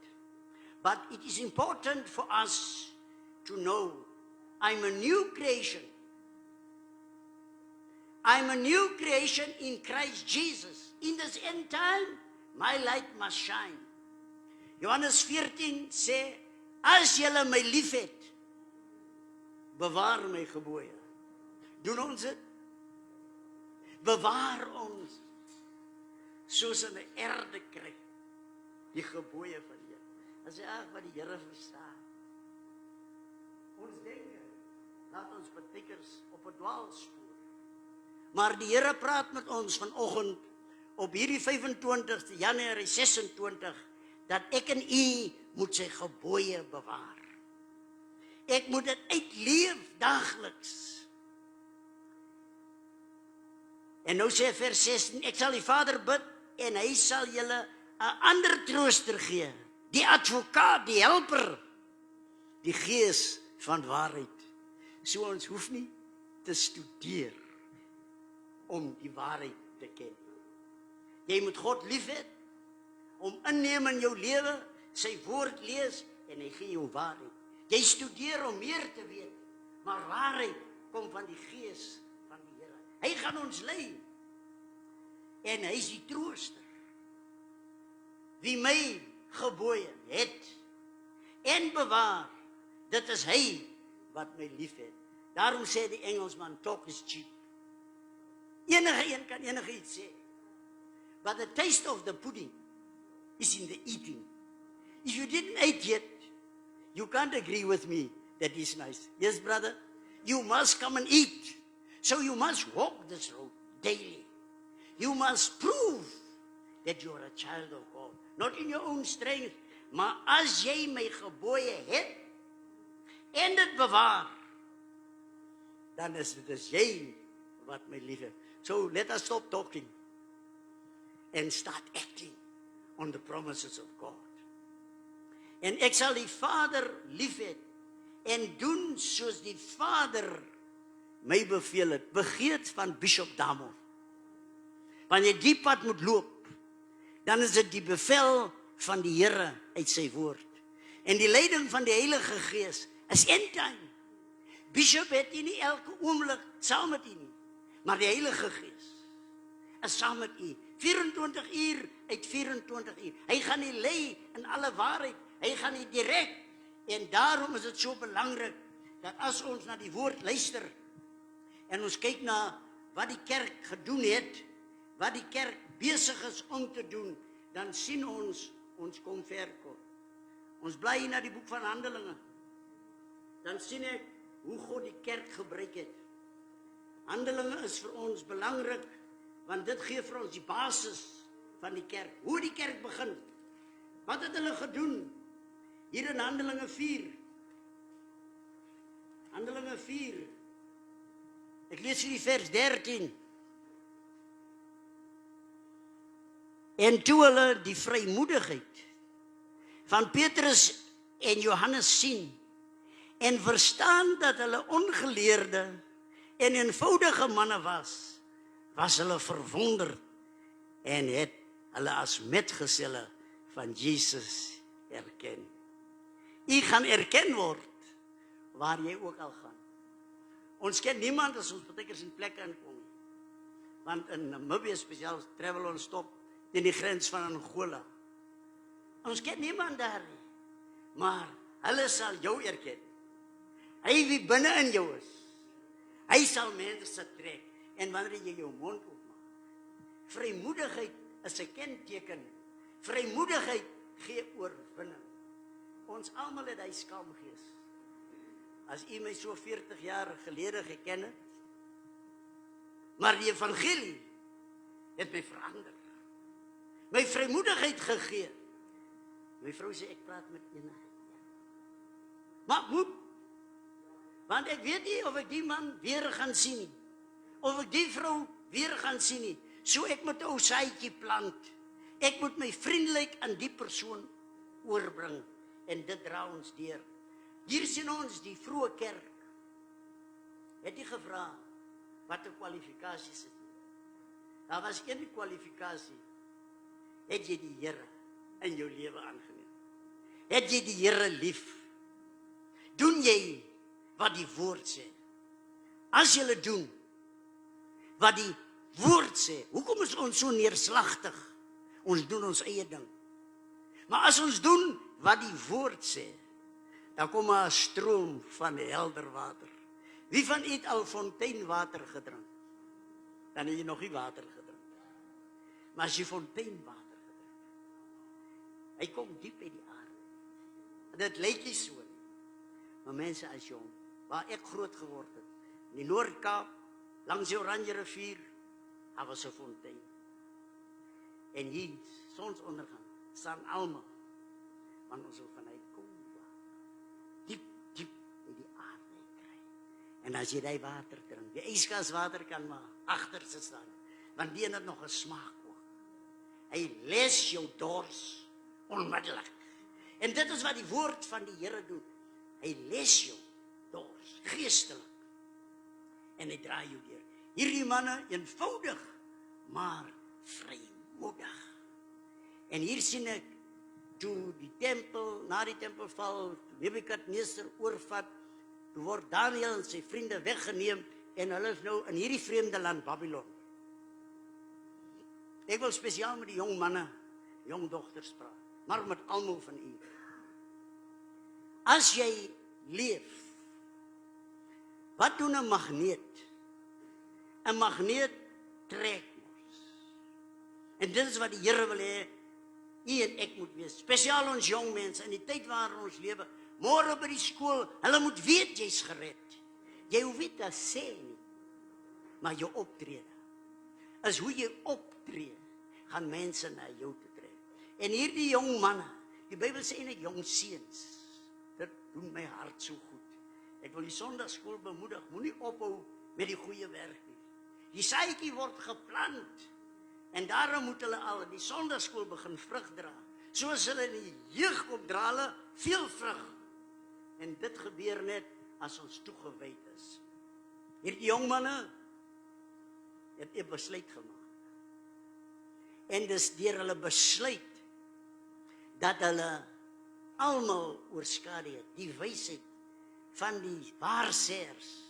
[SPEAKER 5] But it is important for us to know I'm a new creation. I'm a new creation in Christ Jesus. In this end time, my light must shine. Johannes 14 sê, as julle my liefhet, bewaar my gebooie. Doen ons dit? Bewaar ons, soos in 'n erde kry, die gebooie van die Here. As jy wat die Here verstaan. Ons denke, laat ons partikers op 'n dwaalspoor. Maar die Here praat met ons vanoggend op hierdie 25 Januarie 26 dat ek en u moet sy gebooie bewaar. Ek moet dit uitleef daagliks. En nou sê vers 16, ek sal die Vader bid en hy sal julle 'n ander trooster gee, die advokaat, die helper, die gees van waarheid. So ons hoef nie te studeer om die waarheid te ken. Jy moet God lief hê, om inneem in jou lewe, sy woord lees en hy gee jou waarheid. Jy studeer om meer te weet, maar waarheid kom van die gees van die Here. Hy gaan ons lei en hy is die trooster. Wie my gebooie het en bewaar, dit is hy wat my lief het. Daarom sê die Engelsman, talk is cheap. Enige een kan enige iets sê. But the taste of the pudding is in the eating. If you didn't eat yet, you can't agree with me that is nice. Yes, brother? You must come and eat. So you must walk this road daily. You must prove that you are a child of God. Not in your own strength, maar as jy my gebooie het en dit bewaar, dan is dit as jy wat my lief het. So let us stop talking and start acting on the promises of God. En ek sal die Vader lief hê en doen soos die Vader my beveel het. Begeet van Bishop Damo. Wanneer jy die pad moet loop, dan is dit die bevel van die Here uit sy woord. En die leiding van die Heilige Gees is end time. Bishop het nie elke oomblik saam met u nie, maar die Heilige Gees is saam met u. 24 uur uit 24 uur. Hy gaan u lei in alle waarheid. Hy gaan u direk. En daarom is dit so belangrik dat as ons na die woord luister en ons kyk na wat die kerk gedoen het, wat die kerk besig is om te doen, dan sien ons kom ver kom. Ons bly na die boek van Handelinge. Dan sien ek hoe God die kerk gebruik het. Handelinge is vir ons belangrik, want dit gee vir ons die basis van die kerk. Hoe die kerk begin. Wat het hulle gedoen? Hier in Handelinge 4. Handelinge 4. Ek lees hier die vers 13. En toe hulle die vrymoedigheid van Petrus en Johannes sien en verstaan dat hulle ongeleerde en eenvoudige manne was hulle verwonder en het hulle as metgeselle van Jesus erken. U gaan erken word waar jy ook al gaan. Ons ken niemand as ons partykeer in plekke inkom. Want in Namibië spesiaal travel ons stop teen die grens van Angola. Ons ken niemand daar nie. Maar hulle sal jou erken. Hy wie binne in jou is. Hy sal mense trek. En wanneer jy jou mond oopmaak. Vrymoedigheid is 'n kenteken. Vrymoedigheid gee oorwinning. Ons almal het hy skaamgees. As u my so 40 jaar gelede geken het, maar die evangelie het my verander. My vrymoedigheid gegee. My vrou sê ek praat met enigheid. Maar moet, want ek weet nie of ek die man weer gaan sien nie. Of ek die vrou weer gaan sien nie. So ek moet 'n ou saadjie plant. Ek moet my vriendelik aan die persoon oorbring. En dit dra ons deur. Hier sien ons die vroeë kerk. Het nie gevra wat 'n kwalifikasies het. Daar was een kwalifikasie. Het jy die Here in jou lewe aangeneem? Het jy die Here lief? Doen jy wat die woord sê? As jy dit doen wat die woord sê, hoekom is ons so neerslagtig? Ons doen ons eie ding. Maar as ons doen wat die woord sê, dan kom 'n stroom van helder water. Wie van u het al fonteinwater gedrink? Dan het jy nog nie water gedrink. Maar as jy fonteinwater gedrink, hy kom diep uit die aarde. En dit lyk nie so nie. Maar mense as jong, waar ek groot geword het, in die Noord-Kaap, langs die Oranje rivier, daar was 'n fontein. En hier, sonsondergang, staan almal, want ons wil vanuit kom diep in die aarde kry. En as jy die water drink, die ysgaswater kan maar agter sit staan, want die het nog 'n smaak ook. Hy les jou dors onmiddellik. En dit is wat die woord van die Here doen. Hy les jou dors, geestelik. En hy draai jou deur. Hierdie manne, eenvoudig, maar vrymoedig. En hier sien ek, toe die tempel, na die tempelval, Nebukadneser oorvat, toe word Daniël en sy vriende weggeneem, en hulle is nou in hierdie vreemde land, Babylon. Ek wil spesiaal met die jong manne, jong dogters praat, maar met almal van u. As jy leef, wat doen 'n magneet? 'n Magneet trek ons. En dit is wat die Here wil hê, u en ek moet wees. Spesiaal ons jong mense, in die tyd waarin ons lewe, môre by die skool, hulle moet weet jy's gered. Jy hoef nie te sê nie, maar jou optrede. Is hoe jy optree, gaan mense na jou toe trek. En hierdie jong manne, die Bybel sê eintlik jong seuns, dit doen my hart so goed. Ek wil die Sondagskool bemoedig, moenie ophou met die goeie werk nie. Die saadjie word geplant, en daarom moet hulle al in die Sondagskool begin vrug dra. Soos hulle in die jeug opdra hulle veel vrug. En dit gebeur net as ons toegewyd is. Hierdie jong manne het 'n besluit gemaak. En dis deur hulle besluit dat hulle almal oorskadu het, die wysheid van die waarsêers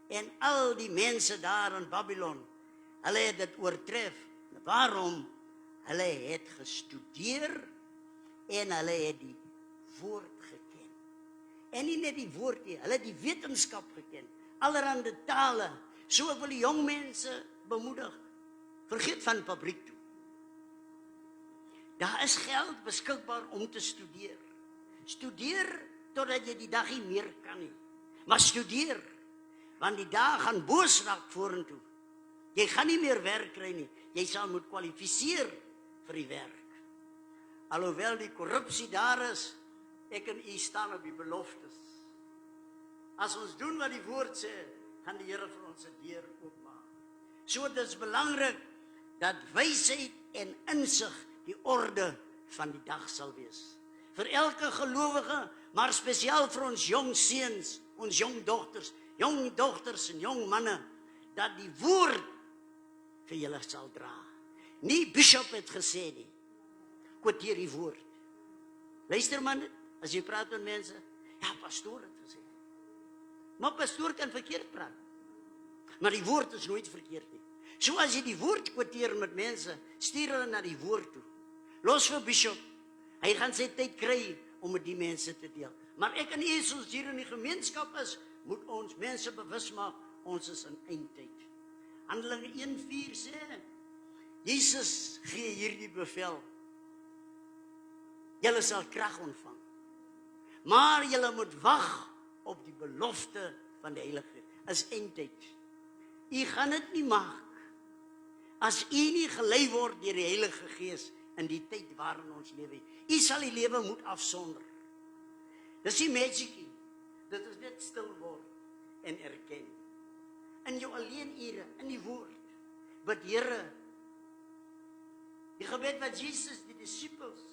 [SPEAKER 5] en al die mense daar in Babylon. Hulle het dit oortref. Waarom? Hulle het gestudeer en hulle het die woord geken. En nie net die woord nie, hulle het die wetenskap geken. Allerhande tale. So ek wil die jong mense bemoedig. Vergeet van fabriek toe. Daar is geld beskikbaar om te studeer. Studeer totdat jy die dag nie meer kan nie. Maar studeer, want die dag gaan boos raak vorentoe. Jy gaan nie meer werk kry nie. Jy sal moet kwalifiseer vir die werk. Alhoewel die korrupsie daar is, ek en u staan op die beloftes. As ons doen wat die woord sê, gaan die Here vir ons 'n deur oopmaak. So dit is belangrik dat wysheid en insig die orde van die dag sal wees. Vir elke gelowige, maar spesiaal vir ons jong seuns, ons jong dogters en jong manne, dat die woord vir julle sal dra. Nie bishop het gesê nie, kwoteer die woord. Luister man, as jy praat met mense, ja, pastoor het gesê. Maar pastoor kan verkeerd praat. Maar die woord is nooit verkeerd nie. So as jy die woord kwoteer met mense, stuur hulle na die woord toe. Los vir bishop. Hy gaan sy tyd kry om met die mense te deel. Maar ek en u, soos hier in die gemeenskap is, moet ons mense bewus maak, ons is in eindtyd. Handelinge 1:4 sê, Jesus gee hierdie bevel. Julle sal krag ontvang. Maar julle moet wag op die belofte van die Heilige Gees. Is eindtyd. U gaan dit nie maak as u nie gelei word deur die Heilige Gees in die tyd waarin ons lewe. U sal die lewe moet afsonder. Dis nie magiekie. Dit is net stil word en erken. In jou alleen ure, in die woord, bid Here, die gebed wat Jesus die disippels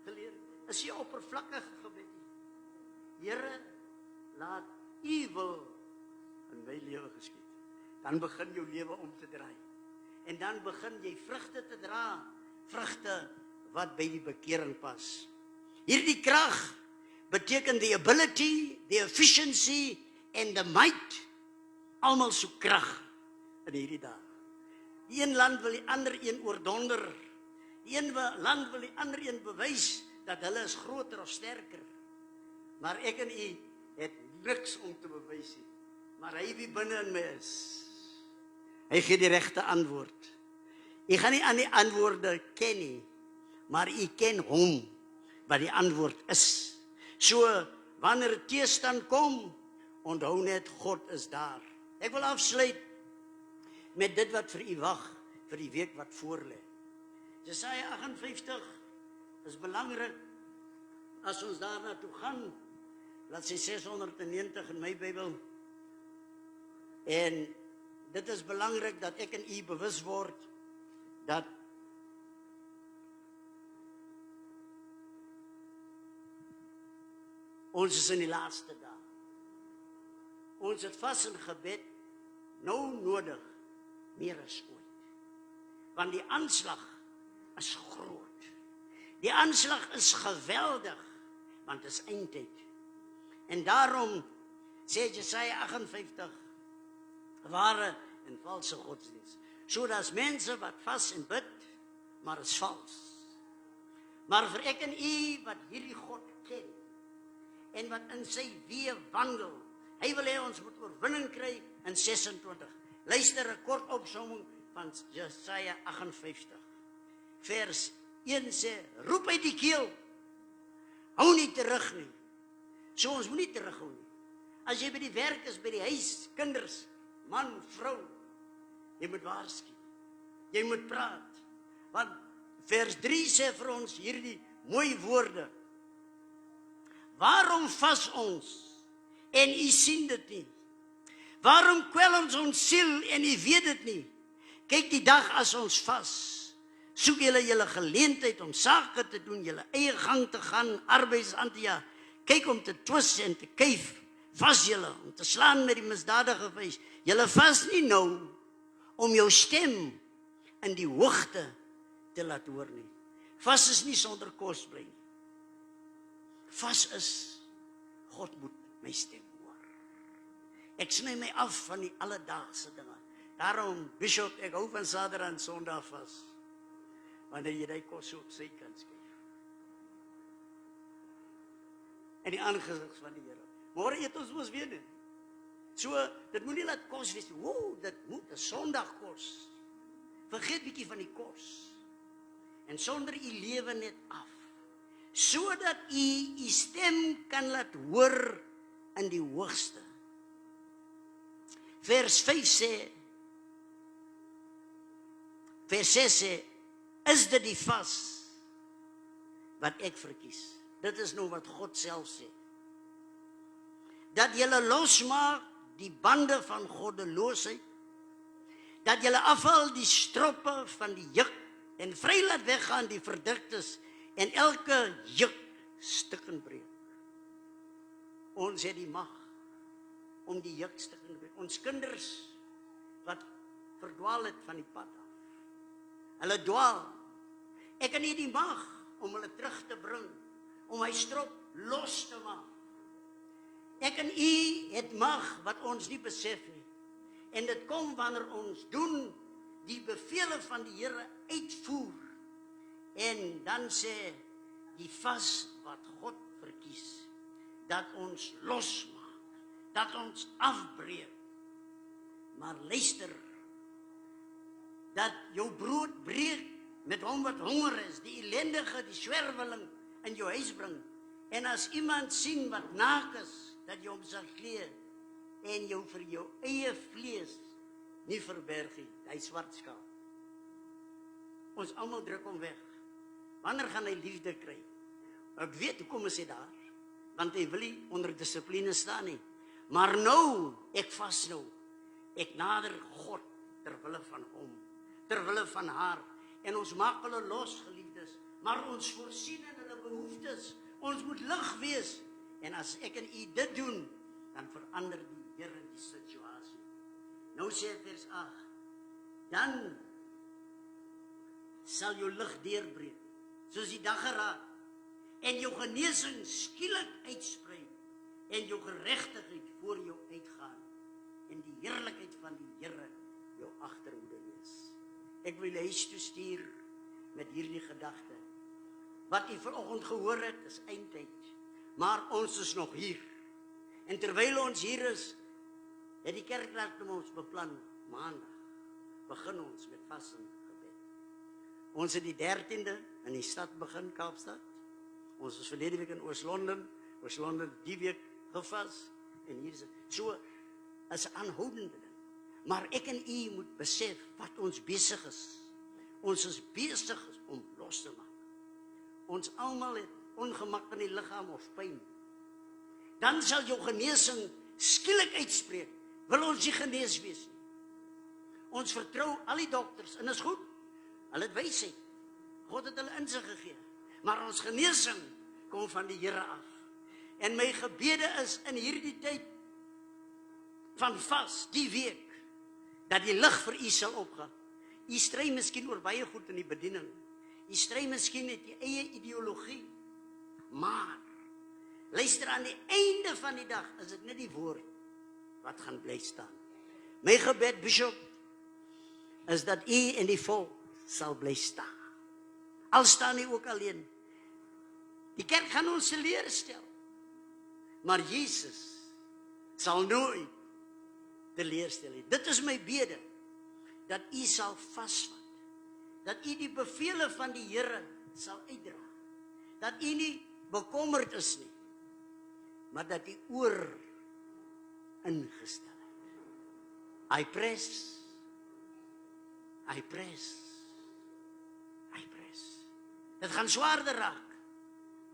[SPEAKER 5] geleer het, is nie oppervlakkige gebed nie. Here, laat U wil in my lewe geskied. Dan begin jou lewe om te draai. En dan begin jy vrugte te dra, vrugte wat by die bekering pas. Hierdie krag beteken the ability, the efficiency and the might. Almal soek krag in hierdie dag. Die een land wil die ander een oordonder. Die een land wil die ander een bewys dat hulle is groter of sterker. Maar ek en U het niks om te bewys nie. Maar hy wie binne in my is, hy gee die regte antwoord. U gaan nie aan die antwoorde ken nie, maar U ken hom wat die antwoord is. So, wanneer teestand kom, onthou net, God is daar. Ek wil afsluit met dit wat vir U wag, vir die week wat voorlê. Jesaja 58 is belangrik, as ons daarna toe gaan, bladsy 690 in my Bybel, en dit is belangrik dat ek en U bewus word, dat ons is in die laaste dae. Ons het vas in gebed nou nodig, meer as ooit. Want die aanslag is groot. Die aanslag is geweldig, want het is eindtyd. En daarom sê Jesaja 58, ware en valse godsdienst. So daar's mense wat vas en bid, maar is vals. Maar vir ek en U wat hierdie God ken, en wat in sy weë wandel, hy wil hê ons moet oorwinning kry in 26. Luister 'n kort opsomming van Jesaja 58. Vers 1 sê, roep uit die keel, hou nie terug nie. So ons moet nie terughou nie. As jy by die werk is, by die huis, kinders, man, vrou, jy moet waarsku. Jy moet praat. Want vers 3 sê vir ons hierdie mooi woorde. Waarom vas ons en U sien dit nie? Waarom kwel ons siel en U weet dit nie? Kyk, die dag as ons vas, soek julle geleentheid om sake te doen, julle eie gang te gaan, arbeids aan te ja. Kyk om te twis en te kuif, vas julle om te slaan met die misdadige vuis. Julle vas nie nou om jou stem in die hoogte te laat hoor nie. Vas is nie sonder kos bly nie. Vas is, God moet my stem hoor. Ek sny my af van die alledaagse dinge. Daarom, Bishop, ek hou van Saterdag en Sondag vas. Wanneer jy die kos op sy kant skryf. En die aangesig van die Here. Môre eet ons mos weer nie. So, dit moet nie laat kos wees. Dit moet 'n Sondag kos. Vergeet bietjie van die kos. En sonder U lewe net af. Sodat U stem kan laat hoor in die hoogste. Vers 5 sê, vers 6 sê, is dit die vas wat ek verkies? Dit is nou wat God self sê. Dat julle losmaak die bande van goddeloosheid, dat julle afhaal die stroppe van die juk en vry laat weggaan die verdruktes en elke juk stukken breek. Ons het die mag om die juk stukken breek. Ons kinders wat verdwaal het van die pad af. Hulle dwaal. Ek het nie die mag om hulle terug te bring, om my strop los te maak. Ek en U het mag wat ons nie besef nie. En dit kom wanneer ons doen die bevele van die Here uitvoer. En dan sê die vas wat God verkies, dat ons losmaak, dat ons afbreek. Maar luister, dat jou brood breek met hom wat honger is, die ellendige, die swerweling in jou huis bring. En as iemand sien wat naak is, dat jy hom sal klee en jou vir jou eie vlees nie verberg nie, hy swart skaap. Ons almal druk hom weg. Wanneer gaan hy liefde kry? Ek weet hoekom is hy daar, want hy wil nie onder dissipline staan nie. Maar nou, ek vas nou, ek nader God terwille van hom, terwille van haar, en ons maak hulle los, geliefdes, maar ons voorsien in hulle behoeftes. Ons moet lig wees. En as ek en U dit doen, dan verander die Here die situasie. Nou sê vers 8, dan sal jou lig deurbreek, soos die dageraad, en jou genesing skielik uitsprei, en jou geregtigheid voor jou uitgaan, en die heerlikheid van die Here jou agterhoede wees. Ek wil huis toe stuur met hierdie gedagte. Wat u vanoggend gehoor het, is eindtyd, maar ons is nog hier. En terwyl ons hier is, het die kerkraad met ons beplan, maandag begin ons met vas en gebed. Ons het die 13de in die stad begin, Kaapstad. Ons is verlede week in Oos-London die week gevas, en hier is het. So, is 'n aanhoudende ding. Maar ek en u moet besef wat ons besig is. Ons is besig om los te maak. Ons almal het ongemak in die liggaam of pyn. Dan sal jou genesing skielik uitspreek. Wil ons nie genees wees nie. Ons vertrou al die dokters, en is goed. Hulle het wysheid. God het hulle insig gegee. Maar ons genesing kom van die Here af. En my gebede is in hierdie tyd van vas, die week, dat die lig vir u sal opgaan. U stry miskien oor baie goed in die bediening. U stry miskien met die eie ideologie. Maar, luister, aan die einde van die dag, is dit net die woord wat gaan bly staan. My gebed, Bishop, is dat u en die volk sal bly staan. Al staan u ook alleen. Die kerk gaan ons teleurstel. Maar Jesus sal nooit teleurstel nie. Dit is my bede, dat u sal vasvat, dat u die bevele van die Here sal uitdra, dat u nie bekommerd is nie, maar dat u oor ingestel het. I press. Dit gaan swaarder raak,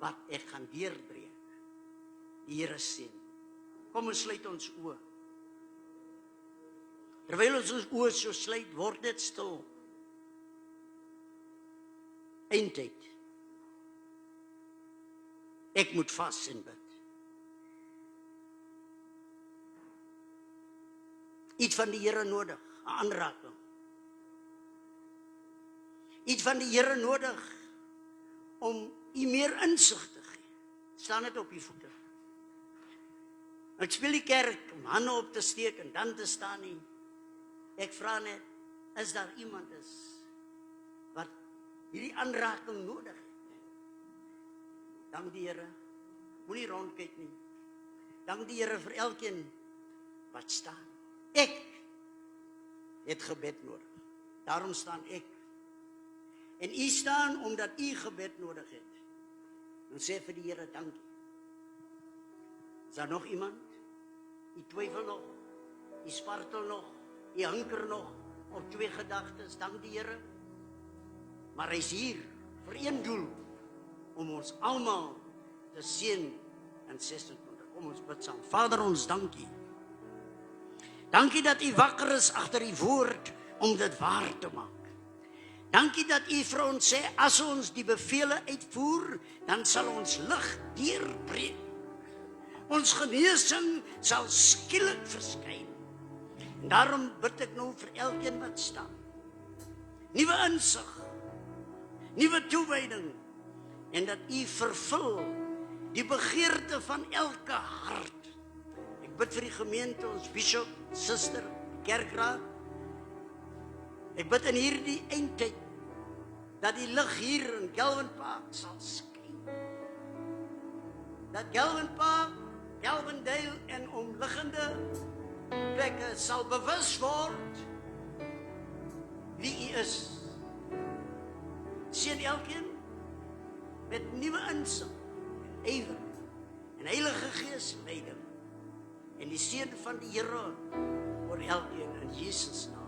[SPEAKER 5] wat ek gaan deurbreek. Die Here seën. Kom ons sluit ons oë. Terwyl ons oë so sluit, word dit stil. Eindtyd. Ek moet vas en bid. Iets van die Here nodig, 'n aanraking. Iets van die Here nodig om u meer insig te gee. Staan net op u voete. Ek speel die kerk om hande op te steek en dan te staan nie. Ek vra net, is daar iemand wat hierdie aanraking nodig het? Dank die Here. Moenie rondkyk nie. Dank die Here vir elkeen wat staan. Ek het gebed nodig. Daarom staan ek. En u staan omdat u gebed nodig het. Dan sê vir die Here dankie. Is daar nog iemand? U twyfel nog? U spartel nog? U hanker nog op twee gedagtes? Dank die Here. Maar hy is hier vir een doel, om ons almal te seën in 26. Kom ons bid saam. Vader, ons dankie. Dankie dat u wakker is agter u woord om dit waar te maak. Dankie dat u vir ons sê, as ons die bevele uitvoer, dan sal ons lig deurbreek. Ons genesing sal skielik verskyn. En daarom bid ek nou vir elkeen wat staan. Nuwe insig, nuwe toewyding, en dat u vervul die begeerte van elke hart. Ek bid vir die gemeente, ons bishop, suster, kerkraad. Ek bid in hierdie eindtyd, dat die lig hier in Galvin Park sal skyn. Dat Galvin Park, Galvindale en omliggende plekke sal bewus word wie u is. Seën elkeen met nuwe insig en ywer en Heilige Gees leiding. En die seën van die Here oor elkeen in Jesus naam.